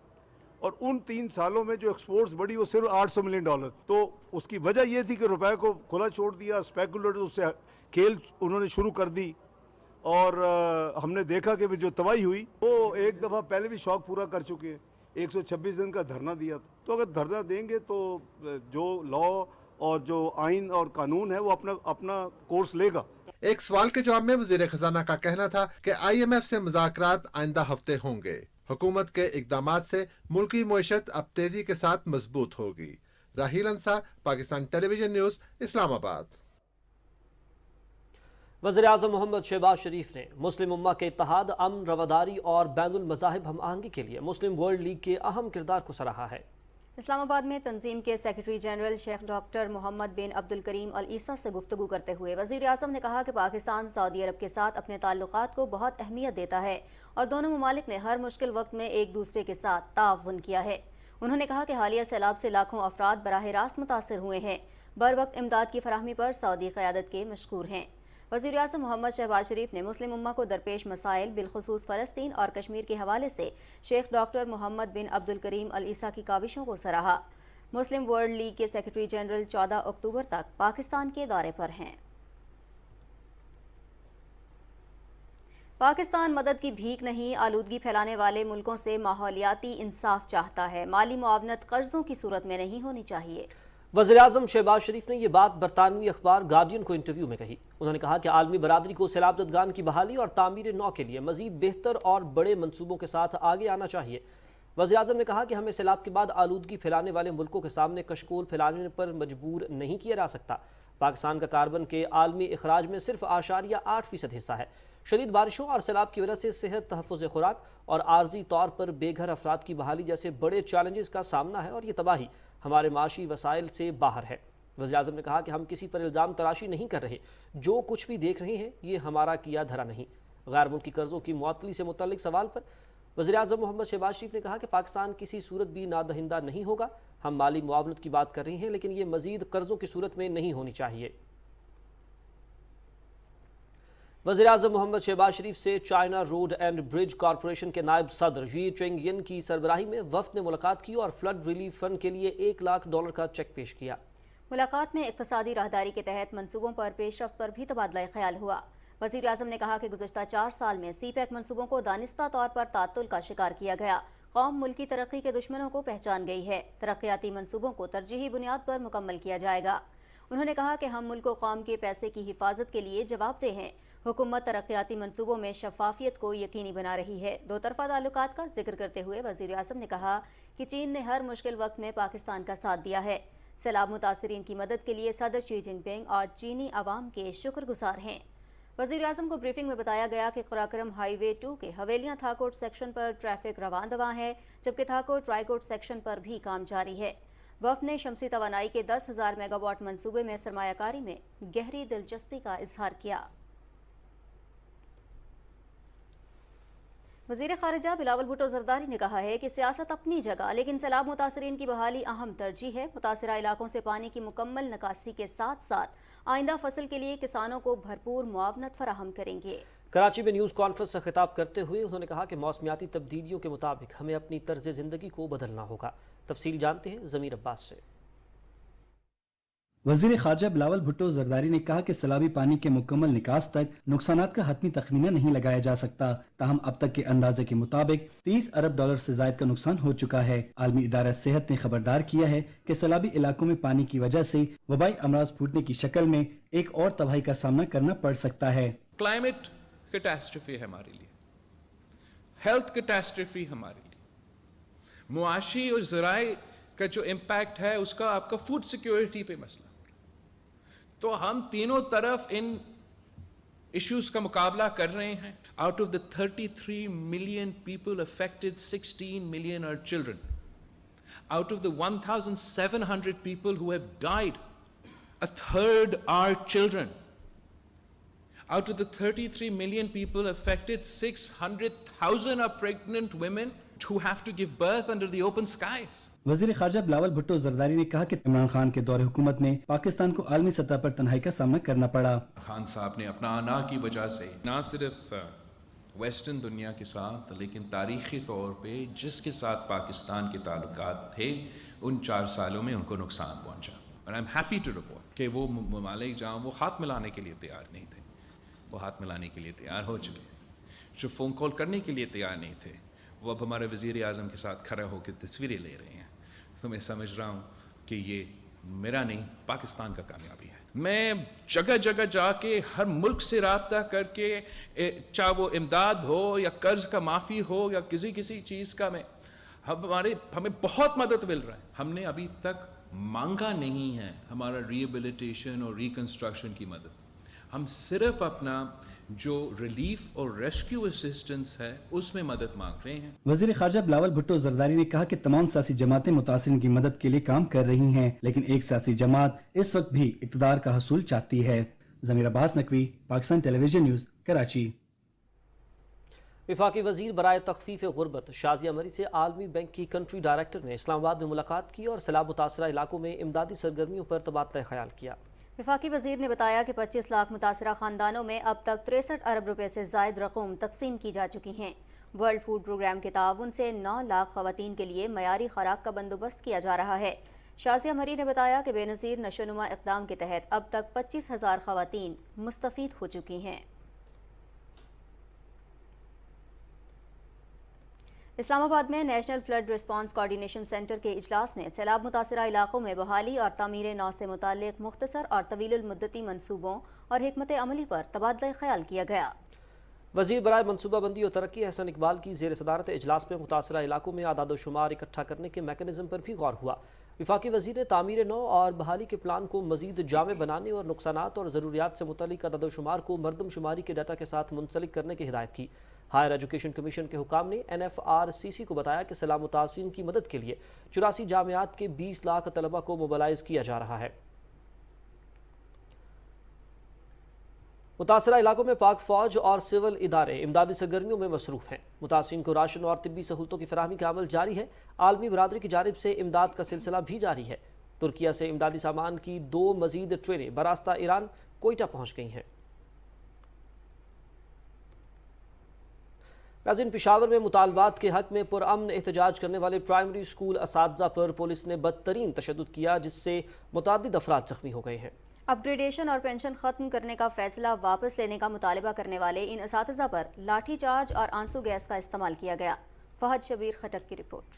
اور ان 3 سالوں میں جو ایکسپورٹس بڑھی وہ صرف $800 ملین تھی۔ تو اس کی وجہ یہ تھی کہ روپے کو کھلا چھوڑ دیا، اسپیکولیٹر اس سے کھیل انہوں نے شروع کر دی، اور ہم نے دیکھا کہ جو تباہی ہوئی وہ ایک دفعہ پہلے بھی شوق پورا کر چکے ہیں۔ 126 دن کا دھرنا دیا تھا، تو اگر دھرنا دیں گے تو جو لا اور جو آئین اور قانون ہے وہ اپنا کورس لے گا۔ ایک سوال کے جواب میں وزیر خزانہ کا کہنا تھا کہ IMF سے مذاکرات آئندہ ہفتے ہوں گے۔ حکومت کے اقدامات سے ملکی معیشت اب تیزی کے ساتھ مضبوط ہوگی۔ راہیل انصار، پاکستان ٹیلی ویژن نیوز، اسلام آباد۔ وزیراعظم محمد شہباز شریف نے مسلم امہ کے اتحاد، امن، رواداری اور بین المذاہب ہم آہنگی کے لیے مسلم ورلڈ لیگ کے اہم کردار کو سراہا ہے۔ اسلام آباد میں تنظیم کے سیکرٹری جنرل شیخ ڈاکٹر محمد بن عبد الکریم العیسیٰ سے گفتگو کرتے ہوئے وزیر اعظم نے کہا کہ پاکستان سعودی عرب کے ساتھ اپنے تعلقات کو بہت اہمیت دیتا ہے اور دونوں ممالک نے ہر مشکل وقت میں ایک دوسرے کے ساتھ تعاون کیا ہے۔ انہوں نے کہا کہ حالیہ سیلاب سے لاکھوں افراد براہ راست متاثر ہوئے ہیں، بروقت امداد کی فراہمی پر سعودی قیادت کے مشکور ہیں۔ وزیر اعظم محمد شہباز شریف نے مسلم امہ کو درپیش مسائل بالخصوص فلسطین اور کشمیر کے حوالے سے شیخ ڈاکٹر محمد بن عبد الکریم العیسیٰ کی کاوشوں کو سراہا۔ مسلم ورلڈ لیگ کے سیکرٹری جنرل 14 اکتوبر تک پاکستان کے دورے پر ہیں۔ پاکستان مدد کی بھیک نہیں، آلودگی پھیلانے والے ملکوں سے ماحولیاتی انصاف چاہتا ہے، مالی معاونت قرضوں کی صورت میں نہیں ہونی چاہیے۔ وزیراعظم شہباز شریف نے یہ بات برطانوی اخبار گارڈین کو انٹرویو میں کہی۔ انہوں نے کہا کہ عالمی برادری کو سیلاب زدگان کی بحالی اور تعمیر نو کے لیے مزید بہتر اور بڑے منصوبوں کے ساتھ آگے آنا چاہیے۔ وزیراعظم نے کہا کہ ہمیں سیلاب کے بعد آلودگی پھیلانے والے ملکوں کے سامنے کشکول پھیلانے پر مجبور نہیں کیا جا سکتا۔ پاکستان کا کاربن کے عالمی اخراج میں صرف 8.8% حصہ ہے۔ شدید بارشوں اور سیلاب کی وجہ سے صحت، تحفظ خوراک اور عارضی طور پر بے گھر افراد کی بحالی جیسے بڑے چیلنجز کا سامنا ہے، اور یہ تباہی ہمارے معاشی وسائل سے باہر ہے۔ وزیراعظم نے کہا کہ ہم کسی پر الزام تراشی نہیں کر رہے، جو کچھ بھی دیکھ رہے ہیں یہ ہمارا کیا دھرا نہیں۔ غیر ملکی قرضوں کی معطلی سے متعلق سوال پر وزیراعظم محمد شہباز شریف نے کہا کہ پاکستان کسی صورت بھی نادہندہ نہیں ہوگا۔ ہم مالی معاونت کی بات کر رہے ہیں، لیکن یہ مزید قرضوں کی صورت میں نہیں ہونی چاہیے۔ وزیراعظم محمد شہباز شریف سے China road and bridge corporation کے نائب صدر ژی چنگ ین کی سربراہی میں وفد نے ملاقات کی اور فلڈ ریلیف فنڈ کے لیے $1 لاکھ کا چیک پیش کیا۔ ملاقات میں اقتصادی راہداری کے تحت منصوبوں پر پیش رفت پر بھی تبادلہ خیال ہوا۔ وزیر اعظم نے کہا کہ گزشتہ 4 سال میں سی پیک منصوبوں کو دانستہ طور پر تعطل کا شکار کیا گیا۔ قوم ملکی ترقی کے دشمنوں کو پہچان گئی ہے۔ ترقیاتی منصوبوں کو ترجیحی بنیاد پر مکمل کیا جائے گا۔ انہوں نے کہا کہ ہم ملک و قوم کے پیسے کی حفاظت کے لیے جواب دہ ہیں۔ حکومت ترقیاتی منصوبوں میں شفافیت کو یقینی بنا رہی ہے۔ دو طرفہ تعلقات کا ذکر کرتے ہوئے وزیر اعظم نے کہا کہ چین نے ہر مشکل وقت میں پاکستان کا ساتھ دیا ہے۔ سیلاب متاثرین کی مدد کے لیے صدر شی جن پنگ اور چینی عوام کے شکر گزار ہیں۔ وزیر اعظم کو بریفنگ میں بتایا گیا کہ قراقرم ہائی وے 2 کے حویلیاں تھاکوٹ سیکشن پر ٹریفک رواں دواں ہے، جبکہ تھاکوٹ رائیکوٹ سیکشن پر بھی کام جاری ہے۔ وفد نے شمسی توانائی کے 10,000 میگا واٹ منصوبے میں سرمایہ کاری میں گہری دلچسپی کا اظہار کیا۔ وزیر خارجہ بلاول بھٹو زرداری نے کہا ہے کہ سیاست اپنی جگہ، لیکن سیلاب متاثرین کی بحالی اہم ترجیح ہے۔ متاثرہ علاقوں سے پانی کی مکمل نکاسی کے ساتھ ساتھ آئندہ فصل کے لیے کسانوں کو بھرپور معاونت فراہم کریں گے۔ کراچی میں نیوز کانفرنس سے خطاب کرتے ہوئے انہوں نے کہا کہ موسمیاتی تبدیلیوں کے مطابق ہمیں اپنی طرز زندگی کو بدلنا ہوگا۔ تفصیل جانتے ہیں ضمیر عباس سے۔ وزیر خارجہ بلاول بھٹو زرداری نے کہا کہ سیلابی پانی کے مکمل نکاس تک نقصانات کا حتمی تخمینہ نہیں لگایا جا سکتا، تاہم اب تک کے اندازے کے مطابق $30 ارب سے زائد کا نقصان ہو چکا ہے۔ عالمی ادارہ صحت نے خبردار کیا ہے کہ سیلابی علاقوں میں پانی کی وجہ سے وبائی امراض پھوٹنے کی شکل میں ایک اور تباہی کا سامنا کرنا پڑ سکتا ہے۔ کلائمیٹ کیٹاسٹرفی ہے ہمارے لیے، ہیلتھ کیٹاسٹرفی ہمارے لیے، معاشی اور ذرائع کا جو امپیکٹ ہے اس کا آپ کا فوڈ سیکیورٹی پہ مسئلہ، تو ہم تینوں طرف ان ایشوز کا مقابلہ کر رہے ہیں۔ Out of the 33 million people affected, 16 million are children. Out of the 1,700 people who have died, a third are children. Out of the 33 million people affected, 600,000 are pregnant women who have to give birth under the open skies. वजीर खारजा बिलावल भुट्टो जरदारी ने कहा कि इमरान खान के दौरे हुकूमत में पाकिस्तान को आलमी सतह पर तन्हाई का सामना करना पड़ा। खान साहब ने अपना आना की वजह से ना सिर्फ वेस्टर्न दुनिया के साथ लेकिन तारीख़ी तौर पे जिसके साथ पाकिस्तान के ताल्लुकात थे उन 4 सालों में उनको नुकसान पहुंचा। और I am happy to report कि वो ममालिक जहाँ वो हाथ मिलाने के लिए तैयार नहीं थे, वो हाथ मिलाने के लिए तैयार हो चुके। जो फ़ोन कॉल करने के लिए तैयार नहीं थे, वो अब हमारे वज़ीर आज़म के साथ खड़े होकर तस्वीरें ले रहे हैं। तो मैं समझ रहा हूँ कि ये मेरा नहीं, पाकिस्तान का कामयाबी है। मैं जगह जगह जाके हर मुल्क से रब्ता करके, चाहे वो इमदाद हो या कर्ज का माफ़ी हो या किसी चीज़ का, हमें बहुत मदद मिल रहा है। हमने अभी तक मांगा नहीं है हमारा रिहेबिलिटेशन और रिकंस्ट्रक्शन की मदद। हम सिर्फ अपना जो रिलीफ और रेस्क्यू असिस्टेंस है उसमें मदद मांग रहे हैं। वजीर खारजा बिलावल भुट्टो जरदारी ने कहा कि तमाम सियासी जमातें मुतासिरीन की मदद के लिए काम कर रही हैं, लेकिन एक सियासी जमात इस वक्त भी इक़्तिदार का हसूल चाहती है। ज़मीर अब्बास नकवी, पाकिस्तान टेलीविजन न्यूज़, कराची। वफाकी वज़ीर बराए तख़फ़ीफ़ गुरबत शाज़िया मरी से आलमी बैंक की कंट्री डायरेक्टर ने इस्लामाबाद में मुलाकात की और सैलाब मुतासरा इलाकों में इमदादी सरगर्मियों पर तबादला ख़याल किया। वफाकी वज़ीर ने बताया कि 25 लाख मुतासरा ख़ानदानों में अब तक 63 अरब रुपए से ज़ायद रकूम तकसीम की जा चुकी हैं। वर्ल्ड फूड प्रोग्राम के ताउन से 9 लाख ख़वातीन के लिए मयारी ख़ुराक का बंदोबस्त किया जा रहा है। शाज़िया मरी ने बताया कि बेनज़ीर नशोनुमा इक़दाम के तहत अब तक 25,000 ख़वातीन मुस्तफ़ीद हो चुकी हैं। इस्लामाबाद में national flood response coordination centre के इजलास में सैलाब मुतासरा इलाकों में बहाली और तामीर नौ से मुताल्लिक़ मुख्तसर और तवीलुल मुद्दती मंसूबों और हिकमत अमली पर तबादला ख़याल किया गया। वज़ीर बराए मनसूबाबंदी और तरक्की अहसन इकबाल की ज़ेर सदारत इजलास में मुतासरा इलाकों में आदाद शुमार इकट्ठा करने के मैकेनिज़्म पर भी गौर हुआ। वफाकी वज़ीर ने तामीर नौ और बहाली के प्लान को मज़ीद जामे बनाने और नुकसानात और ज़रूरियात से मुतल्लिक़ आदाद शुमार को मरदमशुमारी के डाटा के साथ मुंसलिक करने की हिदायत की। हायर एजुकेशन कमीशन के हुकाम ने NFRCC को बताया कि सैलाब मुतासिरीन की मदद के लिए 84 जामियात के 20 लाख तलबा को मोबलाइज किया जा रहा है। मुतासरा इलाकों में पाक फौज और सिविल इदारे इमदादी सरगर्मियों में मसरूफ़ हैं। मुतासिरीन को राशन और तिब्बी सहूलतों की फराहमी का अमल जारी है। आलमी बरादरी की जानिब से इमदाद का सिलसिला भी जारी है। तुर्किया से इमदादी सामान की 2 मज़ीद ट्रेनें बरास्ता ईरान कोयटा पहुँच गई हैं। नाज़रीन, पेशावर में मुतालबात के हक में पुरअमन एहतजाज करने वाले प्राइमरी स्कूल असातिज़ा पर पुलिस ने बदतरीन तशद्दुद किया, जिससे मुतअद्दिद अफराद जख्मी हो गए हैं। अपग्रेडेशन और पेंशन खत्म करने का फैसला वापस लेने का मुतालबा करने वाले इन असातिज़ा पर लाठी चार्ज और आंसू गैस का इस्तेमाल किया गया। फहद शबीर खटक की रिपोर्ट।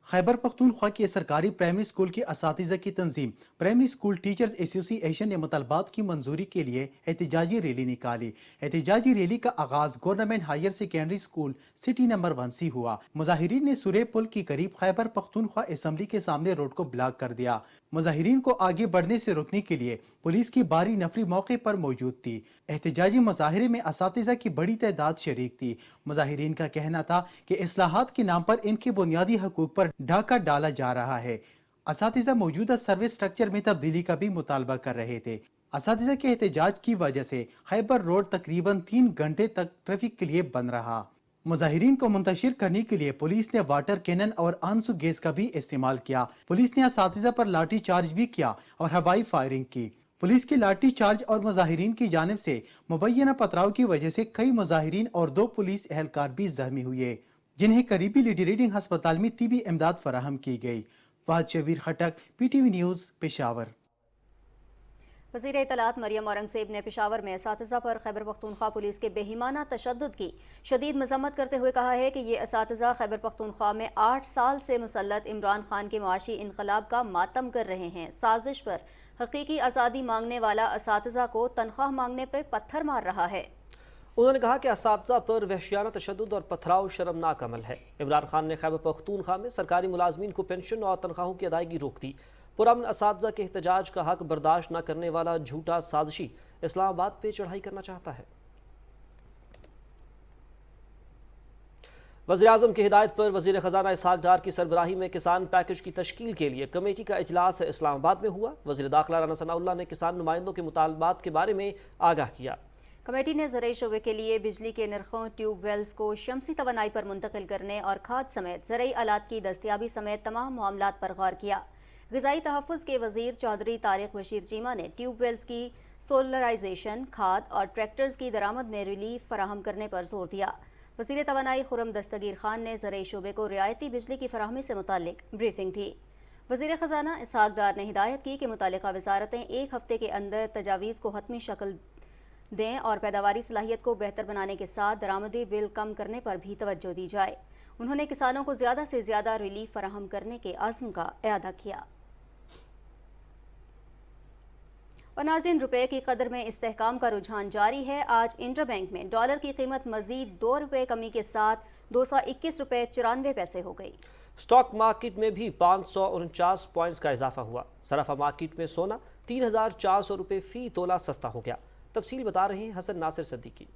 खैबर पख्तूनख्वा के सरकारी प्राइमरी स्कूल के असातिज़ा की तंजीम प्राइमरी स्कूल टीचर्स एसोसिएशन ने मुतालबात की मंजूरी के लिए एहतजाजी रैली निकाली। एहतजाजी रैली का आगाज government higher secondary school city number 1 से हुआ। मुजाहिरीन ने सुरे पुल के करीब खैबर पख्तूनख्वा असेंबली के सामने रोड को ब्लॉक कर दिया। मुजाहिरीन को आगे बढ़ने से रोकने के लिए पुलिस की भारी नफरी मौके पर मौजूद थी। एहतजाजी मुजाहिरे में असातिज़ा की बड़ी तादाद शरीक थी। मुजाहिरीन का कहना था कि इस्लाहात के नाम पर इनके बुनियादी हकूक पर ढाका डाला जा रहा है। असातिज़ा मौजूदा सर्विस स्ट्रक्चर में तब्दीली का भी मुतालबा कर रहे थे। असातिज़ा के एहतजाज की वजह से खैबर रोड तकरीबन 3 घंटे तक ट्रैफिक के लिए बंद रहा। मुजाहिरीन को मुंतशिर करने के लिए पुलिस ने वाटर कैनन और आंसू गैस का भी इस्तेमाल किया। पुलिस ने असातिज़ा पर लाठी चार्ज भी किया और हवाई फायरिंग की। पुलिस के लाठी चार्ज और मुजाहिरीन की जानिब से मुबैना पथराव की वजह से कई मुजाहिरीन और 2 पुलिस एहलकार भी जख्मी हुए, जिन्हें करीबी लेडी रीडिंग अस्पताल में तिबी इमदाद फराहम की गई। फहद शबीर खटक, PTV न्यूज़, पेशावर। वज़ीर इत्तलात मरियम औरंगज़ेब ने पेशावर में असातिज़ा पर खैबर पख्तूनख्वा पुलिस के बेहिमाना तशद्दुद की शदीद मज़म्मत करते हुए कहा है कि ये असातिज़ा खैबर पख्तूनख्वा में 8 साल से मुसल्लत इमरान खान के मुआशी इनकलाब का मातम कर रहे हैं। साजिश पर हकीकी आज़ादी मांगने वाला असातिज़ा को तनख्वाह मांगने पर पत्थर मार रहा है। उन्होंने कहा कि असातिज़ा पर वहशियाना तशद्दुद और पथराव शर्मनाक अमल है। इमरान खान ने खैबर पख्तूनख्वा में सरकारी मुलाजमीन को पेंशन और तनख्वाहों की अदायगी रोक दी। पुरअमन असातिज़ा के एहतजाज का हक बर्दाश्त न करने वाला झूठा साजिशी इस्लामाबाद पे चढ़ाई करना चाहता है। वज़ीर-ए-आज़म की हिदायत पर वज़ीर ख़ज़ाना इसहाक़ डार की सरबराही में किसान पैकेज की तश्कील के लिए कमेटी का इजलास इस्लामाबाद में हुआ। वज़ीर दाखिला राना सनाउल्लाह ने किसान नुमाइंदों के मुतालबात के बारे में आगाह किया। कमेटी ने ज़राई शोबे के लिए बिजली के नरखों, ट्यूब वेल्स को शमसी तवानाई पर मुंतकिल करने और खाद समेत ज़राई आलात की दस्तियाबी समेत तमाम मामलात पर गौर किया। ग़िज़ाई तहफ़्फ़ुज़ के वज़ीर चौधरी तारिक बशीर चीमा ने ट्यूब वेल्स की सोलराइजेशन, खाद और ट्रैक्टर्स की दरामद में रिलीफ फराहम करने पर जोर दिया। वज़ीर तवानाई खुरम दस्तगीर खान ने ज़राई शोबे को रियायती बिजली की फराहमी से मुतालिक ब्रीफिंग दी। वज़ीर ख़ज़ाना इसहाक़ डार ने हिदायत की कि मुतालिका वज़ारतें एक हफ़्ते के अंदर तजावीज़ को हतमी शक्ल दें और पैदावारी सलाहियत को बेहतर बनाने के साथ दरामदी बिल कम करने पर भी तवज्जो दी जाए। उन्होंने किसानों को ज़्यादा से ज़्यादा रिलीफ फराहम करने के आज़म का इआदा किया। और नाज़रीन, रुपये की कदर में इस्तेहकाम का रुझान जारी है। आज इंटरबैंक में डॉलर की कीमत मज़ीद 2 रुपये कमी के साथ 221 रुपये 94 पैसे हो गई। स्टॉक मार्केट में भी 549 पॉइंट्स का इजाफा हुआ। सराफा मार्केट में सोना 3400 रुपये फ़ी तोला सस्ता हो गया। तफसील बता रहे हैं हसन नासिर सद्दीकी।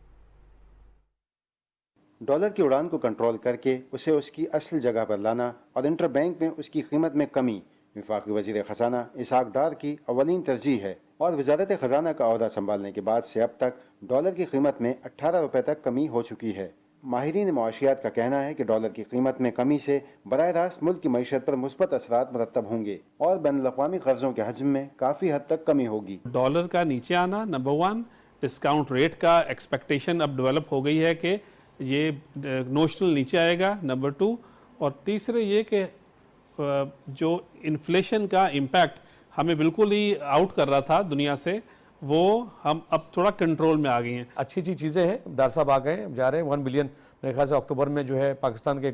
डॉलर की उड़ान को कंट्रोल करके उसे उसकी असल जगह पर लाना और इंटरबैंक में उसकी कीमत में कमी वफाकी वज़ीर ख़ज़ाना इसहाक़ डार की अवलीन तरजीह है और वज़ारत ख़ज़ाना का अहदा संभालने के बाद से अब तक डॉलर की कीमत में 18 रुपये तक कमी हो चुकी है। माहिरीन मआशियात का कहना है कि डॉलर की कीमत में कमी से बराह रास्त मुल्क की मईशत पर मुस्बत असरात मुरतब होंगे और बैनुल-अक़वामी कर्ज़ों के हजम में काफ़ी हद तक कमी होगी। डॉलर का नीचे आना नंबर 1, डिस्काउंट रेट का एक्सपेक्टेशन अब डेवलप हो गई है कि ये नोशनल नीचे आएगा, नंबर 2, और तीसरे ये कि जो इन्फ्लेशन का इम्पैक्ट हमें बिल्कुल ही आउट कर रहा था दुनिया से, वो हम अब थोड़ा कंट्रोल में आ गई हैं। अच्छी चीज़ें हैं। डार साहब आ गए, जा रहे हैं 1 बिलियन मेरे ख्याल से अक्टूबर में जो है पाकिस्तान के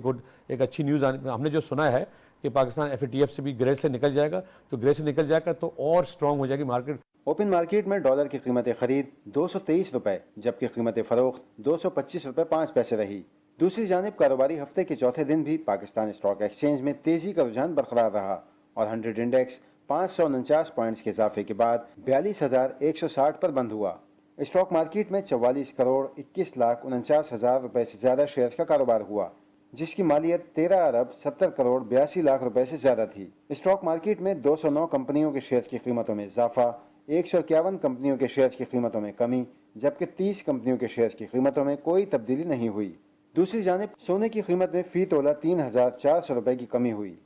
एक अच्छी न्यूज़ हमने जो सुना है कि पाकिस्तान FATF से भी ग्रे से निकल जाएगा। जो ग्रे से निकल जाएगा तो और स्ट्रॉन्ग हो जाएगी मार्केट। ओपन मार्केट में डॉलर की कीमत खरीद 223 रुपये जबकि कीमत फ़रोख्त 225 रुपये 5 पैसे रही। दूसरी जानिब कारोबारी हफ्ते के चौथे दिन भी पाकिस्तान स्टॉक एक्सचेंज में तेज़ी का रुझान बरकरार रहा और 100 इंडेक्स 549 पॉइंट्स के इजाफे के बाद 42,160 पर बंद हुआ। स्टॉक मार्केट में 44 करोड़ 21,49 हज़ार रुपये से ज़्यादा शेयर्स का कारोबार हुआ, जिसकी मालियत 13 अरब 70 करोड़ 82 लाख रुपए से ज़्यादा थी। स्टॉक मार्केट में 209 कंपनियों के शेयर्स की कीमतों में इजाफा, 151 कंपनियों के शेयर्स की कीमतों में कमी, जबकि 30 कंपनियों के शेयर्स की कीमतों में कोई तब्दीली नहीं हुई। दूसरी जानिब सोने की कीमत में फ़ी तोला 3,400 रुपये की कमी हुई,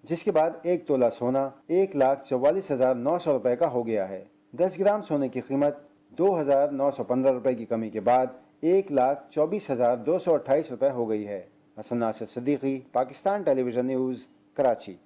जिसके बाद 1 तोला सोना 1,44,900 रुपये का हो गया है। 10 ग्राम सोने की कीमत 2,915 रुपये की कमी के बाद 1,24,228 रुपये हो गई है। Hasan Nasir Siddiqui, Pakistan television news, Karachi.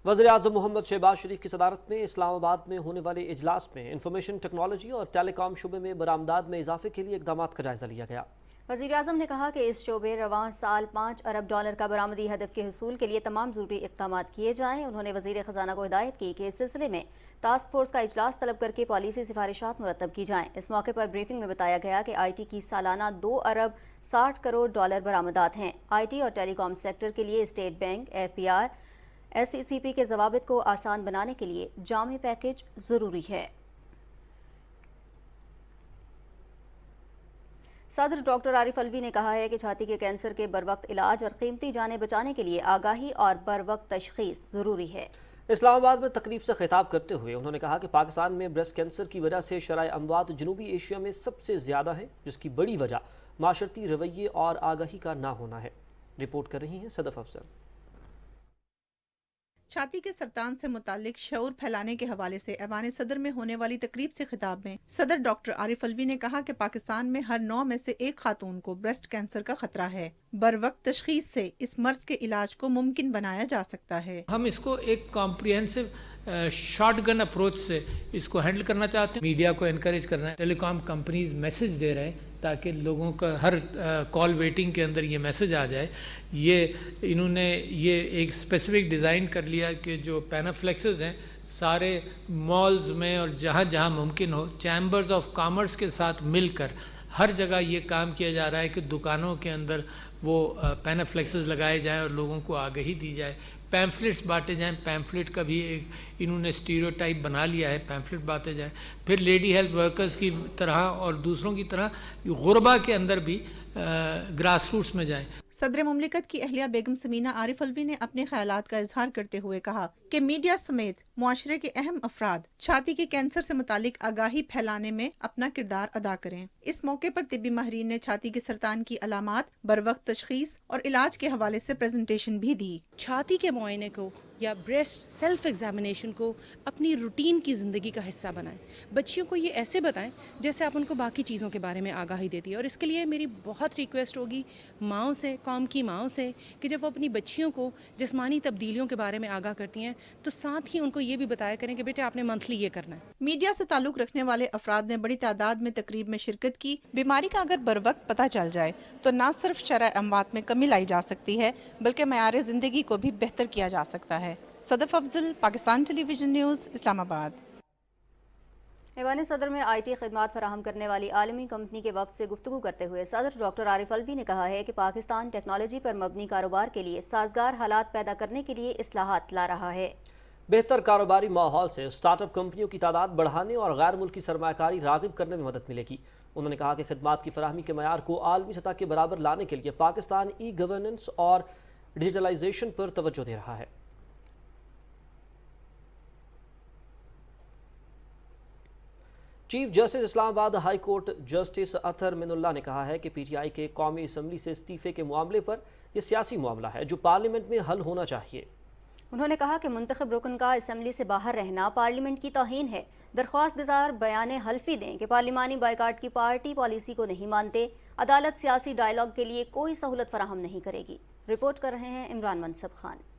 वज़ीर-ए-आज़म मोहम्मद शहबाज शरीफ की सदारत में इस्लामाबाद में होने वाले इजलास में इंफॉर्मेशन टेक्नोलॉजी और टेलीकॉम शुबे में बरामदात में इजाफे के लिए इक़दामात का जायज़ा लिया गया। वज़ीर-ए-आज़म ने कहा कि इस शोबे रवां साल 5 अरब डॉलर का बरामदी हदफ के हुसूल के लिए तमाम ज़रूरी इक़दामात किए जाएँ। उन्होंने वज़ीर ख़ज़ाना को हिदायत की कि इस सिलसिले में टास्क फोर्स का इजलास तलब करके पॉलिसी सिफारिशात मुरतब की जाएँ। इस मौके पर ब्रीफिंग में बताया गया कि IT की सालाना 2 अरब 60 करोड़ डॉलर बरामदात हैं। IT और टेलीकॉम सेक्टर के लिए स्टेट बैंक, FPR, SECP के ज़वाबित को आसान बनाने के लिए जामे पैकेज ज़रूरी है। सदर डॉक्टर आरिफ अलवी ने कहा है कि छाती के कैंसर के बरवक्त इलाज और कीमती जानें बचाने के लिए आगाही और बरवक्त तशखीस ज़रूरी है। इस्लामाबाद में तकरीब से खिताब करते हुए उन्होंने कहा कि पाकिस्तान में ब्रेस्ट कैंसर की वजह से शरह अमवात जनूबी एशिया में सबसे ज़्यादा है, जिसकी बड़ी वजह माशरती रवैये और आगाही का ना होना है। रिपोर्ट कर रही हैं सदफ अफसर। छाती के सरतान से मुतालिक शऊर फैलाने के हवाले से ऐवान सदर में होने वाली तकरीब से खिताब में सदर डॉक्टर आरिफ अलवी ने कहा कि पाकिस्तान में हर 9 में से 1 खातून को ब्रेस्ट कैंसर का खतरा है। बरवक्त तशखीस से इस मर्ज के इलाज को मुमकिन बनाया जा सकता है। हम इसको एक कॉम्प्रिहेंसिव शॉटगन अप्रोच से इसको हैंडल करना चाहते हैं। मीडिया को एनकरेज करना है। टेलीकॉम कंपनीज मैसेज दे रहे हैं ताकि लोगों का हर कॉल वेटिंग के अंदर ये मैसेज आ जाए। इन्होंने ये एक स्पेसिफिक डिज़ाइन कर लिया कि जो पैनाफ्लेक्सेस हैं सारे मॉल्स में और जहाँ जहाँ मुमकिन हो चैम्बर्स ऑफ कॉमर्स के साथ मिलकर हर जगह ये काम किया जा रहा है कि दुकानों के अंदर वो पैनाफ्लेक्सेस लगाए जाएं और लोगों को आगाही दी जाए। पैम्फलेट्स बांटे जाएं। पैम्फलेट का भी एक इन्होंने स्टीरियोटाइप बना लिया है, पैम्फलेट बांटे जाएं। फिर लेडी हेल्थ वर्कर्स की तरह और दूसरों की तरह गुरबा के अंदर भी ग्रास रूट्स में जाए। सदर मुमलिकत की अहलिया बेगम समीना आरिफ अलवी ने अपने ख्यालात का इजहार करते हुए कहा कि मीडिया समेत मुआशरे के अहम अफराद छाती के कैंसर से मुतालिक आगाही फैलाने में अपना किरदार अदा करें। इस मौके पर तिब्बी माहिरीन ने छाती के सरतान की अलामात, बरवक्त तशखीस और इलाज के हवाले से प्रेजेंटेशन भी दी। छाती के मुआयने को या ब्रेस्ट सेल्फ एग्जामिनेशन को अपनी रूटीन की ज़िंदगी का हिस्सा बनाएं। बच्चियों को ये ऐसे बताएं जैसे आप उनको बाकी चीज़ों के बारे में आगाही देती है। और इसके लिए मेरी बहुत रिक्वेस्ट होगी माओं से, कौम की माओं से, कि जब वो अपनी बच्चियों को जिस्मानी तब्दीलियों के बारे में आगाह करती हैं तो साथ ही उनको ये भी बताया करें कि बेटा आपने मंथली ये करना है। मीडिया से ताल्लुक़ रखने वाले अफराद ने बड़ी तादाद में तकरीब में शिरकत की। बीमारी का अगर बर वक्त पता चल जाए तो न सिर्फ शरह अमवात में कमी लाई जा सकती है बल्कि मयार ज़िंदगी को भी बेहतर किया जा सकता है। Sadaf Afzal, Pakistan television news, Islamabad. ऐवान सदर में IT खदमात फराहम करने वाली आलमी कंपनी के वफ्द से गुफ्तगू करते हुए सदर डॉक्टर आरिफ अलवी ने कहा है कि पाकिस्तान टेक्नोलॉजी पर मबनी कारोबार के लिए साजगार हालात पैदा करने के लिए इस्लाहात ला रहा है। बेहतर कारोबारी माहौल से स्टार्टअप कंपनियों की तादाद बढ़ाने और गैर मुल्की सरमायाकारी राग़िब करने में मदद मिलेगी। उन्होंने कहा कि खदमात की फराहमी के मयार को आलमी सतह के बराबर लाने के लिए पाकिस्तान ई-गवर्नेंस और डिजिटलाइजेशन पर तवज्जो दे रहा है। Chief justice Islamabad high court justice Athar Minallah ने कहा है कि PTI के कौमी असम्बली से इस्तीफे के मामले पर यह सियासी मामला है जो पार्लियामेंट में हल होना चाहिए। उन्होंने कहा कि मुंतखब रुकन का असम्बली से बाहर रहना पार्लियामेंट की तौहीन है। दरख्वास्त गुजार बयान हल्फी दें कि पार्लिमानी बाइकाट की पार्टी पॉलिसी को नहीं मानते। अदालत सियासी डायलॉग के लिए कोई सहूलत फराहम नहीं करेगी। रिपोर्ट कर रहे हैं इमरान मनसब खान।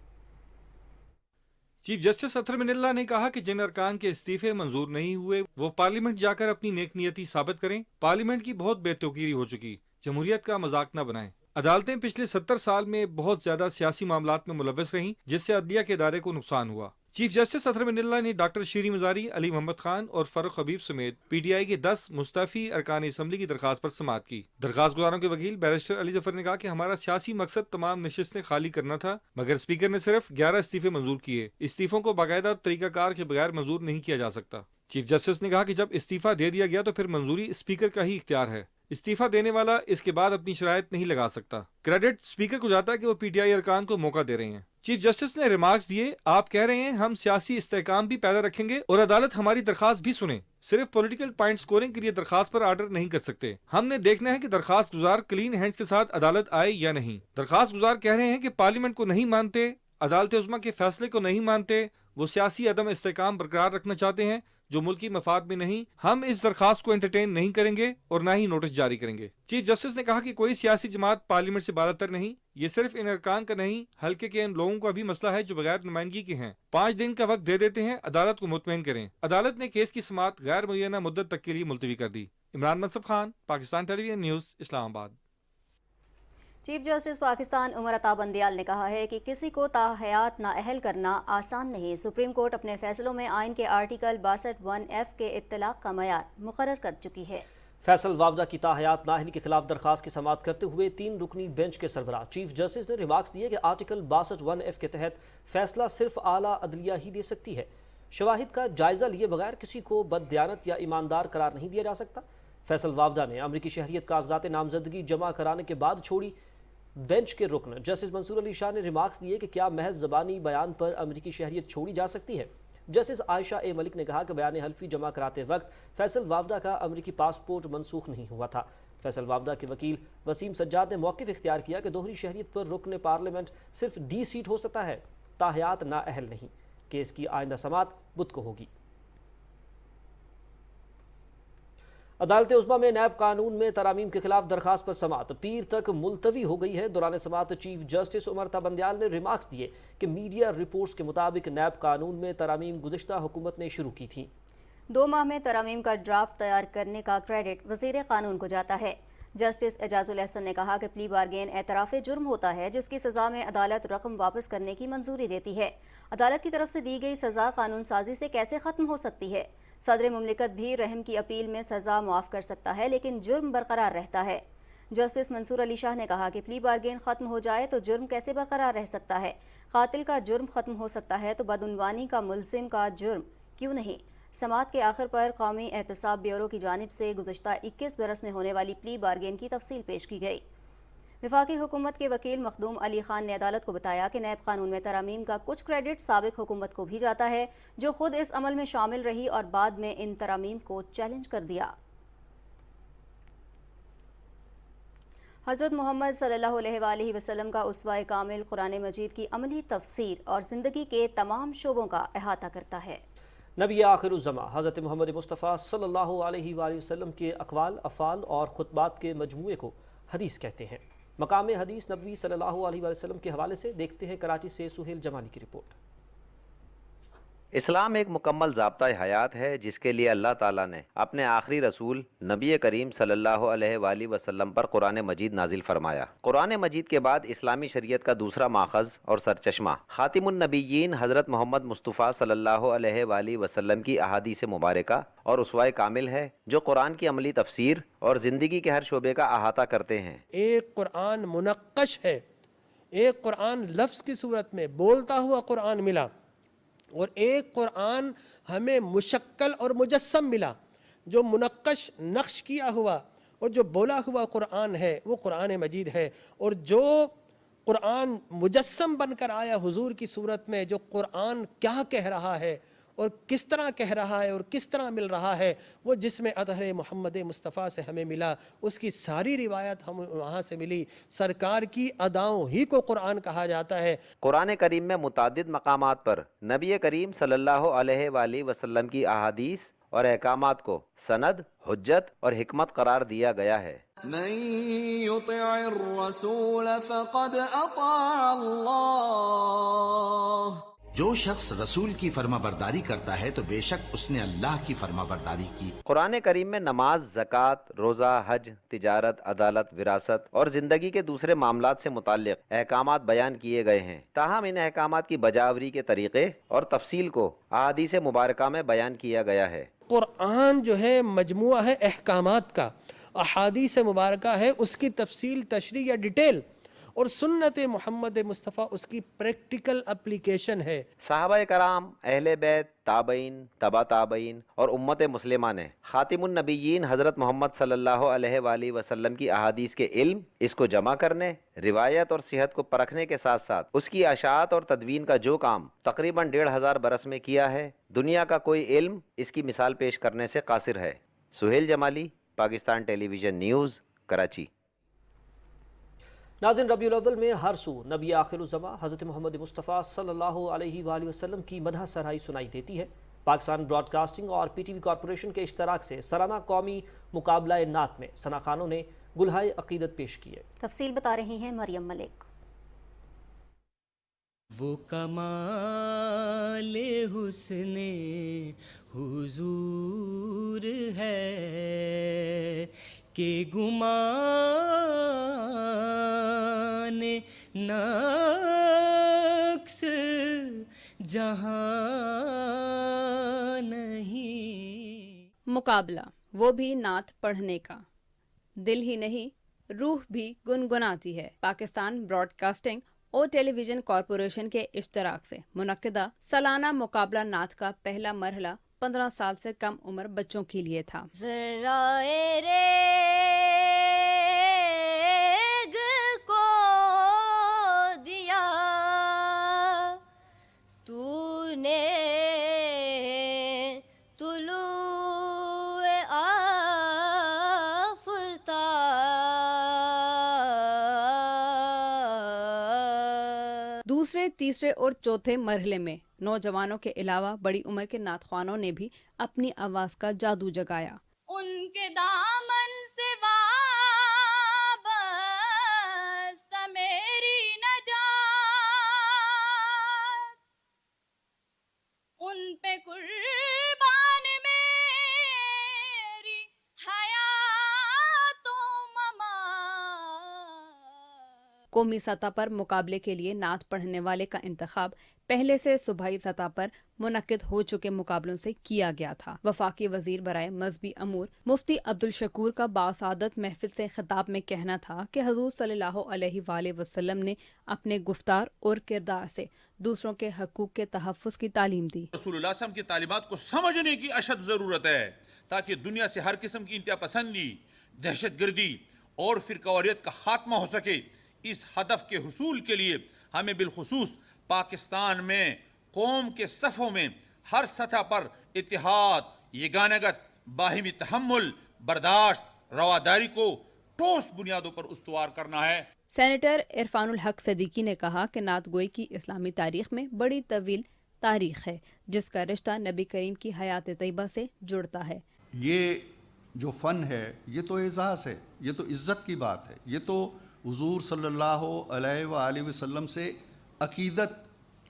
चीफ जस्टिस अतहर मिनुल्लाह ने कहा कि जिन अरकान के इस्तीफे मंजूर नहीं हुए वो पार्लियामेंट जाकर अपनी नेक नियति साबित करें। पार्लियामेंट की बहुत बेतौकीरी हो चुकी, जमहूरियत का मजाक न बनाएं। अदालतें पिछले 70 साल में बहुत ज्यादा सियासी मामलात में मुलव्वस रहीं जिससे अदलिया के इदारे को नुकसान हुआ। चीफ जस्टिस अतहर मिनुल्लाह ने डॉक्टर शीरी मजारी, अली मोहम्मद खान और फरूख हबीब समेत PTI के 10 मुस्तफ़ी अरकान असम्बली की दरखास्त पर समाअत की। दरखास्त गुजारों के वकील बैरिस्टर अली जफर ने कहा कि हमारा सियासी मकसद तमाम नशिस्तें खाली करना था, मगर स्पीकर ने सिर्फ 11 इस्तीफे मंजूर किए। इस्तीफों को बाकायदा तरीकाकार के बगैर मंजूर नहीं किया जा सकता। चीफ जस्टिस ने कहा कि जब इस्तीफा दे दिया गया तो फिर मंजूरी स्पीकर का ही इख्तियार है। इस्तीफा देने वाला इसके बाद अपनी शराइत नहीं लगा सकता। क्रेडिट स्पीकर को जाता है कि वो PTI अरकान को मौका दे रहे हैं। चीफ जस्टिस ने रिमार्क्स दिए, आप कह रहे हैं हम सियासी इस्तेहकाम भी पैदा रखेंगे और अदालत हमारी दरखास्त भी सुने। सिर्फ पॉलिटिकल पॉइंट स्कोरिंग के लिए दरखास्त पर आर्डर नहीं कर सकते। हमने देखना है कि दरखास्त गुजार क्लीन हैंड्स के साथ अदालत आए या नहीं। दरखास्त गुजार कह रहे हैं कि पार्लियामेंट को नहीं मानते, अदालत उज़्मा के फैसले को नहीं मानते, वो सियासी अदम इस्तेहकाम बरकरार रखना चाहते हैं जो मुल्की मफाद में नहीं। हम इस दरखास्त को एंटरटेन नहीं करेंगे और ना ही नोटिस जारी करेंगे। चीफ जस्टिस ने कहा कि कोई सियासी जमात पार्लियामेंट से बालातर नहीं। ये सिर्फ इन अरकान का नहीं, हल्के के इन लोगों का भी मसला है जो बगैर नुमाइंदगी के हैं। 5 दिन का वक्त दे देते हैं, अदालत को मुतमईन करें। अदालत ने केस की समाअत गैर मुय्यना मुद्दत तक के लिए मुलतवी कर दी। Imran Mansab Khan, Pakistan television news, Islamabad. Chief justice Pakistan Umar Ata Bandial ने कहा है कि किसी को ताहयात नाअहल करना आसान नहीं। सुप्रीम कोर्ट अपने फैसलों में आइन के आर्टिकल 62(1)(f) के इत्तलाक का मयार मुकर्रर कर चुकी है। फैसल वावदा की ताहयात नाअहली के खिलाफ दरखास्त की समाअत करते हुए 3 रुकनी बेंच के सरबराह चीफ जस्टिस ने रिमार्क्स दिए कि आर्टिकल 62(1)(f) के तहत फैसला सिर्फ आला अदलिया ही दे सकती है। शवाहिद का जायजा लिए बगैर किसी को बददियानत या ईमानदार करार नहीं दिया जा सकता। फैसल वावदा ने अमरीकी शहरियत कागजात नामजदगी जमा कराने के बाद छोड़ी बेंच के रुकन जस्टिस मंसूर अली शाह ने रिमार्क्स दिए कि क्या महज ज़बानी बयान पर अमरीकी शहरियत छोड़ी जा सकती है। जस्टिस आयशा ए मलिक ने कहा कि बयान हल्फी जमा कराते वक्त फैसल वावदा का अमरीकी पासपोर्ट मनसूख नहीं हुआ था। फैसल वावदा के वकील वसीम सज्जाद ने मौक़िफ़ इख्तियार किया कि दोहरी शहरियत पर रुकन पार्लियामेंट सिर्फ D सीट हो सकता है, ताहयात नाअहल नहीं। केस की आइंदा समाअत बुध को होगी। अदालत उज़्मा में नैब कानून में तरामीम के खिलाफ दरखास्त पर समाअत पीर तक मुलतवी हो गई है। दौरान समाअत चीफ जस्टिस उमर अता बंदियाल ने रिमार्क्स दिए कि मीडिया रिपोर्ट्स के मुताबिक नैब कानून में तरामीम गुज़िश्ता हुकूमत ने शुरू की थी। 2 माह में तरामीम का ड्राफ्ट तैयार करने का क्रेडिट वज़ीर कानून को जाता है। जस्टिस एजाजुल एहसन ने कहा कि प्ली बारगेन एतराफ़ जुर्म होता है जिसकी सज़ा में अदालत रकम वापस करने की मंजूरी देती है। अदालत की तरफ से दी गई सज़ा कानून साजी से कैसे ख़त्म हो सकती है। सदर मुमलिकत भी रहम की अपील में सज़ा मुआफ़ कर सकता है लेकिन जुर्म बरकरार रहता है। जस्टिस मंसूर अली शाह ने कहा कि प्ली बारगेन ख़त्म हो जाए तो जुर्म कैसे बरकरार रह सकता है। कातिल का जुर्म ख़त्म हो सकता है तो बदउनवानी का मुल्ज़िम का जुर्म क्यों नहीं। سماعت کے آخر پر قومی احتساب بیورو کی جانب سے گزشتہ 21 برس میں ہونے والی پلی بارگین کی تفصیل پیش کی گئی۔ وفاقی حکومت کے وکیل مخدوم علی خان نے عدالت کو بتایا کہ نیب قانون میں ترامیم کا کچھ کریڈٹ سابق حکومت کو بھی جاتا ہے، جو خود اس عمل میں شامل رہی اور بعد میں ان ترامیم کو چیلنج کر دیا۔ حضرت محمد صلی اللہ علیہ وآلہ وسلم کا اسوہ کامل قرآن مجید کی عملی تفسیر اور زندگی کے تمام شعبوں کا احاطہ کرتا ہے۔ نبی آخر الزماں حضرت محمد مصطفیٰ صلی اللہ علیہ وآلہ وسلم کے اقوال، افعال اور خطبات کے مجموعے کو حدیث کہتے ہیں۔ مقام حدیث نبوی صلی اللہ علیہ وآلہ وسلم کے حوالے سے دیکھتے ہیں کراچی سے سہیل جمالی کی رپورٹ۔ اسلام ایک مکمل ضابطہ حیات ہے جس کے لیے اللہ تعالیٰ نے اپنے آخری رسول نبی کریم صلی اللہ علیہ وآلہ وسلم پر قرآن مجید نازل فرمایا۔ قرآن مجید کے بعد اسلامی شریعت کا دوسرا ماخذ اور سرچشمہ خاتم النبیین حضرت محمد مصطفیٰ صلی اللہ علیہ وآلہ وسلم کی احادیث مبارکہ اور اسوہ کامل ہے، جو قرآن کی عملی تفسیر اور زندگی کے ہر شعبے کا احاطہ کرتے ہیں۔ ایک قرآن منقش ہے، ایک قرآن لفظ کی صورت میں بولتا ہوا قرآن ملا، اور ایک قرآن ہمیں مشکل اور مجسم ملا۔ جو منقش نقش کیا ہوا اور جو بولا ہوا قرآن ہے وہ قرآن مجید ہے، اور جو قرآن مجسم بن کر آیا حضور کی صورت میں، جو قرآن کیا کہہ رہا ہے اور کس طرح کہہ رہا ہے اور کس طرح مل رہا ہے، وہ جس میں اطہر محمد مصطفیٰ سے ہمیں ملا، اس کی ساری روایت ہم وہاں سے ملی۔ سرکار کی اداؤں ہی کو قرآن کہا جاتا ہے۔ قرآن کریم میں متعدد مقامات پر نبی کریم صلی اللہ علیہ وآلہ وسلم کی احادیث اور احکامات کو سند، حجت اور حکمت قرار دیا گیا ہے۔ من يطع الرسول فقد اطاع اللہ، جو شخص رسول کی فرما برداری کرتا ہے تو بے شک اس نے اللہ کی فرما برداری کی۔ قرآن کریم میں نماز، زکوٰۃ، روزہ، حج، تجارت، عدالت، وراثت اور زندگی کے دوسرے معاملات سے متعلق احکامات بیان کیے گئے ہیں، تاہم ان احکامات کی بجاوری کے طریقے اور تفصیل کو احادیث مبارکہ میں بیان کیا گیا ہے۔ قرآن جو ہے مجموعہ ہے احکامات کا، احادیث مبارکہ ہے اس کی تفصیل، تشریح یا ڈیٹیل، اور سنت محمد مصطفیٰ اس کی پریکٹیکل اپلیکیشن ہے۔ صحابہ کرام، اہل بیت، تابعین، تبع تابعین اور امت مسلمہ نے خاتم النبیین حضرت محمد صلی اللہ علیہ وآلہ وسلم کی احادیث کے علم، اس کو جمع کرنے، روایت اور صحت کو پرکھنے کے ساتھ ساتھ اس کی اشاعت اور تدوین کا جو کام تقریباً 1500 برس میں کیا ہے، دنیا کا کوئی علم اس کی مثال پیش کرنے سے قاصر ہے۔ سہیل جمالی، پاکستان ٹیلی ویژن نیوز، کراچی۔ ناظرین، ربیع الاول میں ہر سو نبی آخر الزماں حضرت محمد مصطفیٰ صلی اللہ علیہ وآلہ وسلم کی مدح سرائی سنائی دیتی ہے۔ پاکستان براڈ کاسٹنگ اور پی ٹی وی کارپوریشن کے اشتراک سے سالانہ قومی مقابلہ نعت میں ثنا خانوں نے گلہائے عقیدت پیش کیے۔ تفصیل بتا رہی ہیں مریم ملک۔ وہ کمال حسن حضور ہے کہ گمان نقص جہاں نہیں۔ مقابلہ، وہ بھی نعت پڑھنے کا، دل ہی نہیں روح بھی گنگناتی ہے۔ پاکستان براڈ کاسٹنگ اور ٹیلی ویژن کارپوریشن کے اشتراک سے منعقدہ سالانہ مقابلہ نعت کا پہلا مرحلہ 15 سال سے کم عمر بچوں کے لیے تھا۔ ذرائع ریگ کو دیا تو نے طلوع آفتاب۔ دوسرے، تیسرے اور چوتھے مرحلے میں نوجوانوں کے علاوہ بڑی عمر کے نعت خوانوں نے بھی اپنی آواز کا جادو جگایا۔ ان کے دامن سے وابستہ میری نجات، ان پہ قربان میری حیات و ممات۔ قومی سطح پر مقابلے کے لیے نعت پڑھنے والے کا انتخاب پہلے سے صوبائی سطح پر منعقد ہو چکے مقابلوں سے کیا گیا تھا۔ وفاقی وزیر برائے مذہبی امور مفتی عبدالشکور کا باسعادت محفل سے خطاب میں کہنا تھا کہ حضور صلی اللہ علیہ وآلہ وسلم نے اپنے گفتار اور کردار سے دوسروں کے حقوق کے تحفظ کی تعلیم دی۔ رسول اللہ صلی اللہ علیہ وسلم کی تعلیمات کو سمجھنے کی اشد ضرورت ہے تاکہ دنیا سے ہر قسم کی انتہا پسندی، دہشت گردی اور فرقواریت کا خاتمہ ہو سکے۔ اس ہدف کے حصول کے لیے ہمیں بالخصوص پاکستان میں قوم کے صفوں میں ہر سطح پر اتحاد، یگانگت، باہمی تحمل، برداشت، رواداری کو ٹھوس بنیادوں پر استوار کرنا ہے۔ سینیٹر عرفان الحق صدیقی نے کہا کہ نعت گوئی کی اسلامی تاریخ میں بڑی طویل تاریخ ہے جس کا رشتہ نبی کریم کی حیات طیبہ سے جڑتا ہے۔ یہ جو فن ہے یہ تو اعزاز ہے، یہ تو عزت کی بات ہے، یہ تو حضور صلی اللہ علیہ وآلہ وسلم سے عقیدت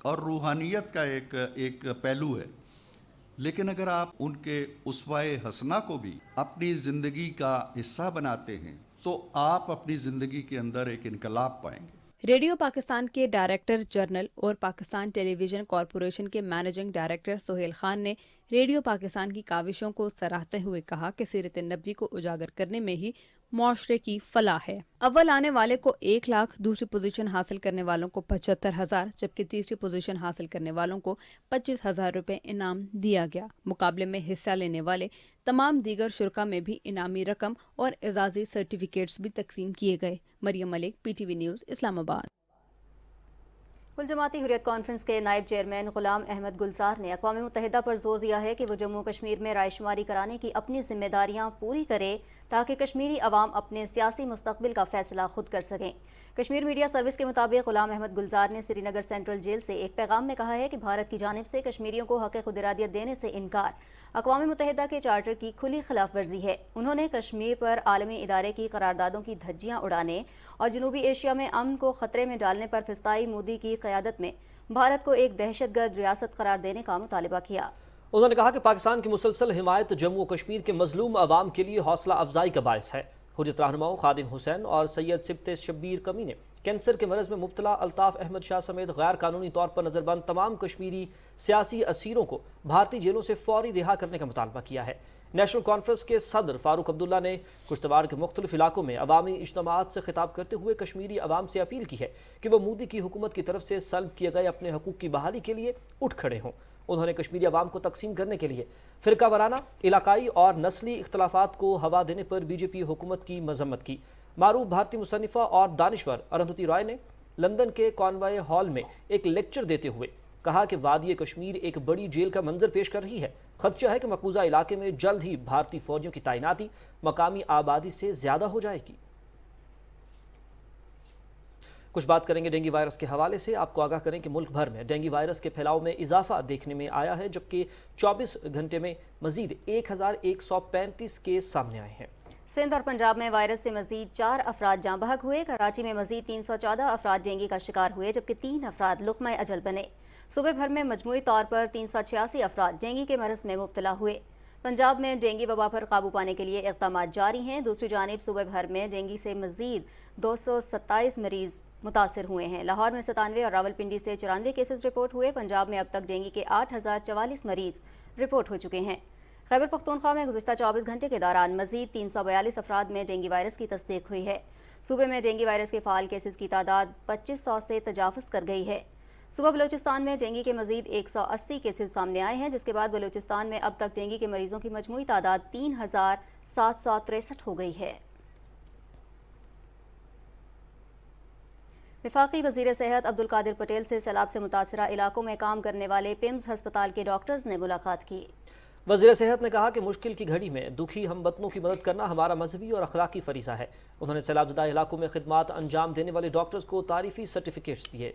اور روحانیت کا ایک پہلو ہے۔ لیکن اگر آپ ان کے اسوہ حسنہ کو بھی اپنی زندگی کا حصہ بناتے ہیں تو آپ اپنی زندگی کے اندر ایک انقلاب پائیں گے۔ ریڈیو پاکستان کے ڈائریکٹر جنرل اور پاکستان ٹیلی ویژن کارپوریشن کے مینیجنگ ڈائریکٹر سہیل خان نے ریڈیو پاکستان کی کاوشوں کو سراہتے ہوئے کہا کہ سیرت نبوی کو اجاگر کرنے میں ہی معاشرے کی فلاح ہے۔ اول آنے والے کو 1 لاکھ، دوسری پوزیشن حاصل کرنے والوں کو 75,000 جبکہ تیسری پوزیشن حاصل کرنے والوں کو 25,000 روپے انعام دیا گیا۔ مقابلے میں حصہ لینے والے تمام دیگر شرکا میں بھی انعامی رقم اور اعزازی سرٹیفکیٹس بھی تقسیم کیے گئے۔ مریم ملک، پی ٹی وی نیوز، اسلام آباد۔ کل جماعتی حریت کانفرنس کے نائب چیئرمین غلام احمد گلزار نے اقوام متحدہ پر زور دیا ہے کہ وہ جموں کشمیر میں رائے شماری کرانے کی اپنی ذمہ داریاں پوری کرے تاکہ کشمیری عوام اپنے سیاسی مستقبل کا فیصلہ خود کر سکیں۔ کشمیر میڈیا سروس کے مطابق غلام احمد گلزار نے سری نگر سینٹرل جیل سے ایک پیغام میں کہا ہے کہ بھارت کی جانب سے کشمیریوں کو حق خود ارادیت دینے سے انکار اقوام متحدہ کے چارٹر کی کھلی خلاف ورزی ہے۔ انہوں نے کشمیر پر عالمی ادارے کی قراردادوں کی دھجیاں اڑانے اور جنوبی ایشیا میں امن کو خطرے میں ڈالنے پر فسطائی مودی کی قیادت میں بھارت کو ایک دہشت گرد ریاست قرار دینے کا مطالبہ کیا۔ انہوں نے کہا کہ پاکستان کی مسلسل حمایت جموں و کشمیر کے مظلوم عوام کے لیے حوصلہ افزائی کا باعث ہے۔ حریت رہنماؤں خادم حسین اور سید سبت شبیر کمی نے کینسر کے مرض میں مبتلا الطاف احمد شاہ سمیت غیر قانونی طور پر نظر بند تمام کشمیری سیاسی اسیروں کو بھارتی جیلوں سے فوری رہا کرنے کا مطالبہ کیا ہے۔ نیشنل کانفرنس کے صدر فاروق عبداللہ نے کشتواڑ کے مختلف علاقوں میں عوامی اجتماعات سے خطاب کرتے ہوئے کشمیری عوام سے اپیل کی ہے کہ وہ مودی کی حکومت کی طرف سے سلب کیے گئے اپنے حقوق کی بحالی کے لیے اٹھ کھڑے ہوں۔ انہوں نے کشمیری عوام کو تقسیم کرنے کے لیے فرقہ وارانہ، علاقائی اور نسلی اختلافات کو ہوا دینے پر بی جے پی حکومت کی مذمت کی۔ معروف بھارتی مصنفہ اور دانشور ارندھتی رائے نے لندن کے کانوائے ہال میں ایک لیکچر دیتے ہوئے کہا کہ وادی کشمیر ایک بڑی جیل کا منظر پیش کر رہی ہے۔ خدشہ ہے کہ مقبوضہ علاقے میں جلد ہی بھارتی فوجیوں کی تعیناتی مقامی آبادی سے زیادہ ہو جائے گی۔ کچھ بات کریں گے ڈینگی وائرس کے حوالے سے۔ آپ کو آگاہ کریں کہ ملک بھر میں ڈینگی وائرس کے پھیلاؤ میں اضافہ دیکھنے میں آیا ہے جبکہ 24 گھنٹے میں مزید 1135 کیس سامنے آئے ہیں۔ سندھ اور پنجاب میں وائرس سے مزید 4 افراد جاں بحق ہوئے۔ کراچی میں مزید 314 افراد ڈینگی کا شکار ہوئے جبکہ 3 افراد لقمہ اجل بنے۔ صوبے بھر میں مجموعی طور پر 386 افراد ڈینگی کے مرض میں مبتلا ہوئے۔ پنجاب میں ڈینگی وبا پر قابو پانے کے لیے اقدامات جاری ہیں۔ دوسری جانب صوبے بھر میں ڈینگی سے مزید 227 مریض متاثر ہوئے ہیں۔ لاہور میں 97 اور راولپنڈی سے 94 کیسز رپورٹ ہوئے۔ پنجاب میں اب تک ڈینگی کے 8044 مریض رپورٹ ہو چکے ہیں۔ خیبر پختونخوا میں گزشتہ 24 گھنٹے کے دوران مزید 342 افراد میں ڈینگی وائرس کی تصدیق ہوئی ہے۔ صوبے میں ڈینگی وائرس کے فعال کیسز کی تعداد 2500 سے تجاوز کر گئی ہے۔ صبح بلوچستان میں ڈینگی کے مزید 180 کیسز سامنے آئے ہیں جس کے بعد بلوچستان میں اب تک ڈینگی کے مریضوں کی مجموعی تعداد 3763 ہو گئی ہے۔ وفاقی وزیر صحت عبدالقادر پٹیل سے سیلاب سے متاثرہ علاقوں میں کام کرنے والے پیمز ہسپتال کے ڈاکٹرز نے ملاقات کی۔ وزیر صحت نے کہا کہ مشکل کی گھڑی میں دکھی ہم وطنوں کی مدد کرنا ہمارا مذہبی اور اخلاقی فریضہ ہے۔ انہوں نے سیلاب زدہ علاقوں میں خدمات انجام دینے والے ڈاکٹرز کو تعریفی سرٹیفکیٹس دیے۔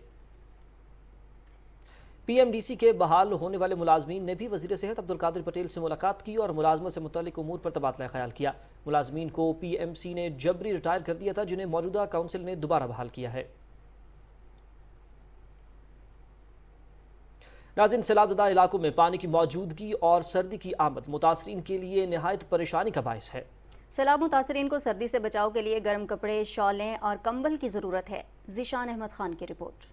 پی ایم ڈی سی کے بحال ہونے والے ملازمین نے بھی وزیر صحت عبدالقادر پٹیل سے ملاقات کی اور ملازمت سے متعلق امور پر تبادلہ خیال کیا۔ ملازمین کو پی ایم سی نے جبری ریٹائر کر دیا تھا جنہیں موجودہ کونسل نے دوبارہ بحال کیا ہے۔ ناظرین، سیلاب زدہ علاقوں میں پانی کی موجودگی اور سردی کی آمد متاثرین کے لیے نہایت پریشانی کا باعث ہے۔ سیلاب متاثرین کو سردی سے بچاؤ کے لیے گرم کپڑے، شالیں اور کمبل کی ضرورت ہے۔ ذیشان احمد خان کی رپورٹ۔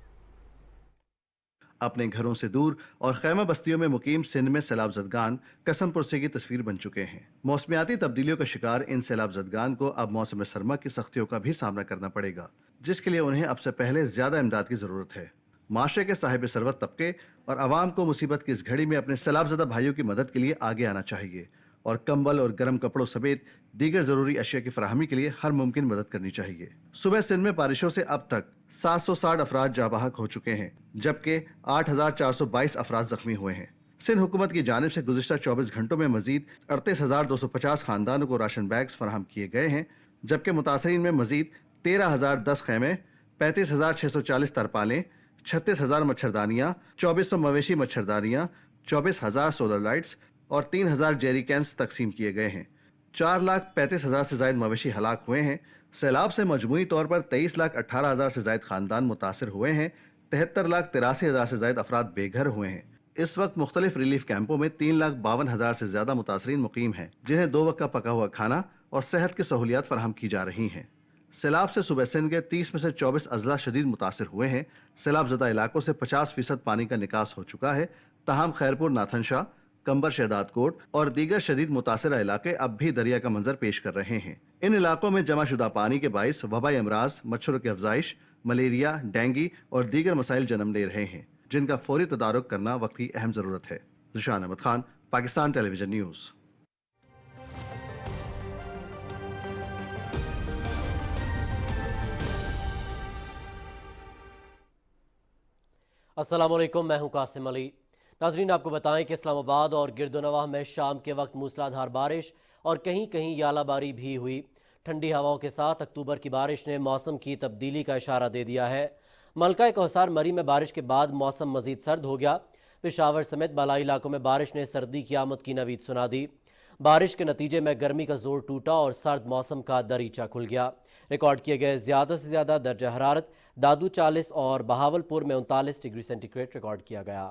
اپنے گھروں سے دور اور خیمہ بستیوں میں مقیم سندھ میں سیلاب زدگان قسم پرسی کی تصویر بن چکے ہیں۔ موسمیاتی تبدیلیوں کا شکار ان سیلاب زدگان کو اب موسم سرما کی سختیوں کا بھی سامنا کرنا پڑے گا، جس کے لیے انہیں اب سے پہلے زیادہ امداد کی ضرورت ہے۔ معاشرے کے صاحب ثروت طبقے اور عوام کو مصیبت کی اس گھڑی میں اپنے سیلاب زدہ بھائیوں کی مدد کے لیے آگے آنا چاہیے اور کمبل اور گرم کپڑوں سمیت دیگر ضروری اشیاء کی فراہمی کے لیے ہر ممکن مدد کرنی چاہیے۔ صبح سندھ میں بارشوں سے اب تک 760 افراد جاں بحق ہو چکے ہیں، جبکہ 8422 افراد زخمی ہوئے ہیں۔ سندھ حکومت کی جانب سے گزشتہ 24 گھنٹوں میں مزید 38250 خاندانوں کو راشن بیگز فراہم کیے گئے ہیں، جبکہ متاثرین میں مزید 13010 خیمے، 35640 ترپالیں، 36000 مچھردانیاں، 2400 مویشی مچھردانیاں، 24000 سولر لائٹس اور 3000 جیری کینز تقسیم کیے گئے ہیں۔ 4,35,000 سے زائد مویشی ہلاک ہوئے ہیں۔ سیلاب سے مجموعی طور پر 23,18,000 سے زائد خاندان متاثر ہوئے ہیں۔ 73,83,000 سے زائد افراد بے گھر ہوئے ہیں۔ اس وقت مختلف ریلیف کیمپوں میں 3,52,000 سے زیادہ متاثرین مقیم ہیں، جنہیں 2 وقت کا پکا ہوا کھانا اور صحت کی سہولیات فراہم کی جا رہی ہیں۔ سیلاب سے صوبہ سندھ کے 30 میں سے 24 اضلاع شدید متاثر ہوئے ہیں۔ سیلاب زدہ علاقوں سے 50% پانی کا نکاس ہو چکا ہے، تاہم خیرپور ناتھن شاہ، کمبر شہداد کوٹ اور دیگر شدید متاثرہ علاقے اب بھی دریا کا منظر پیش کر رہے ہیں۔ ان علاقوں میں جمع شدہ پانی کے باعث وبائی امراض، مچھروں کی افزائش، ملیریا، ڈینگی اور دیگر مسائل جنم لے رہے ہیں، جن کا فوری تدارک کرنا وقت کی اہم ضرورت ہے۔ ذیشان احمد خان، پاکستان ٹیلی ویژن نیوز۔ السلام علیکم، میں ہوں قاسم علی۔ ناظرین، آپ کو بتائیں کہ اسلام آباد اور گرد و نواح میں شام کے وقت موسلا دھار بارش اور کہیں کہیں یالہ باری بھی ہوئی۔ ٹھنڈی ہواؤں کے ساتھ اکتوبر کی بارش نے موسم کی تبدیلی کا اشارہ دے دیا ہے۔ ملکہ کوثر مری میں بارش کے بعد موسم مزید سرد ہو گیا۔ پشاور سمیت بالائی علاقوں میں بارش نے سردی کی آمد کی نوید سنا دی۔ بارش کے نتیجے میں گرمی کا زور ٹوٹا اور سرد موسم کا دریچہ کھل گیا۔ ریکارڈ کیے گئے زیادہ سے زیادہ درجہ حرارت دادو 40 اور بہاولپور میں 39 ڈگری سینٹی گریڈ ریکارڈ کیا گیا۔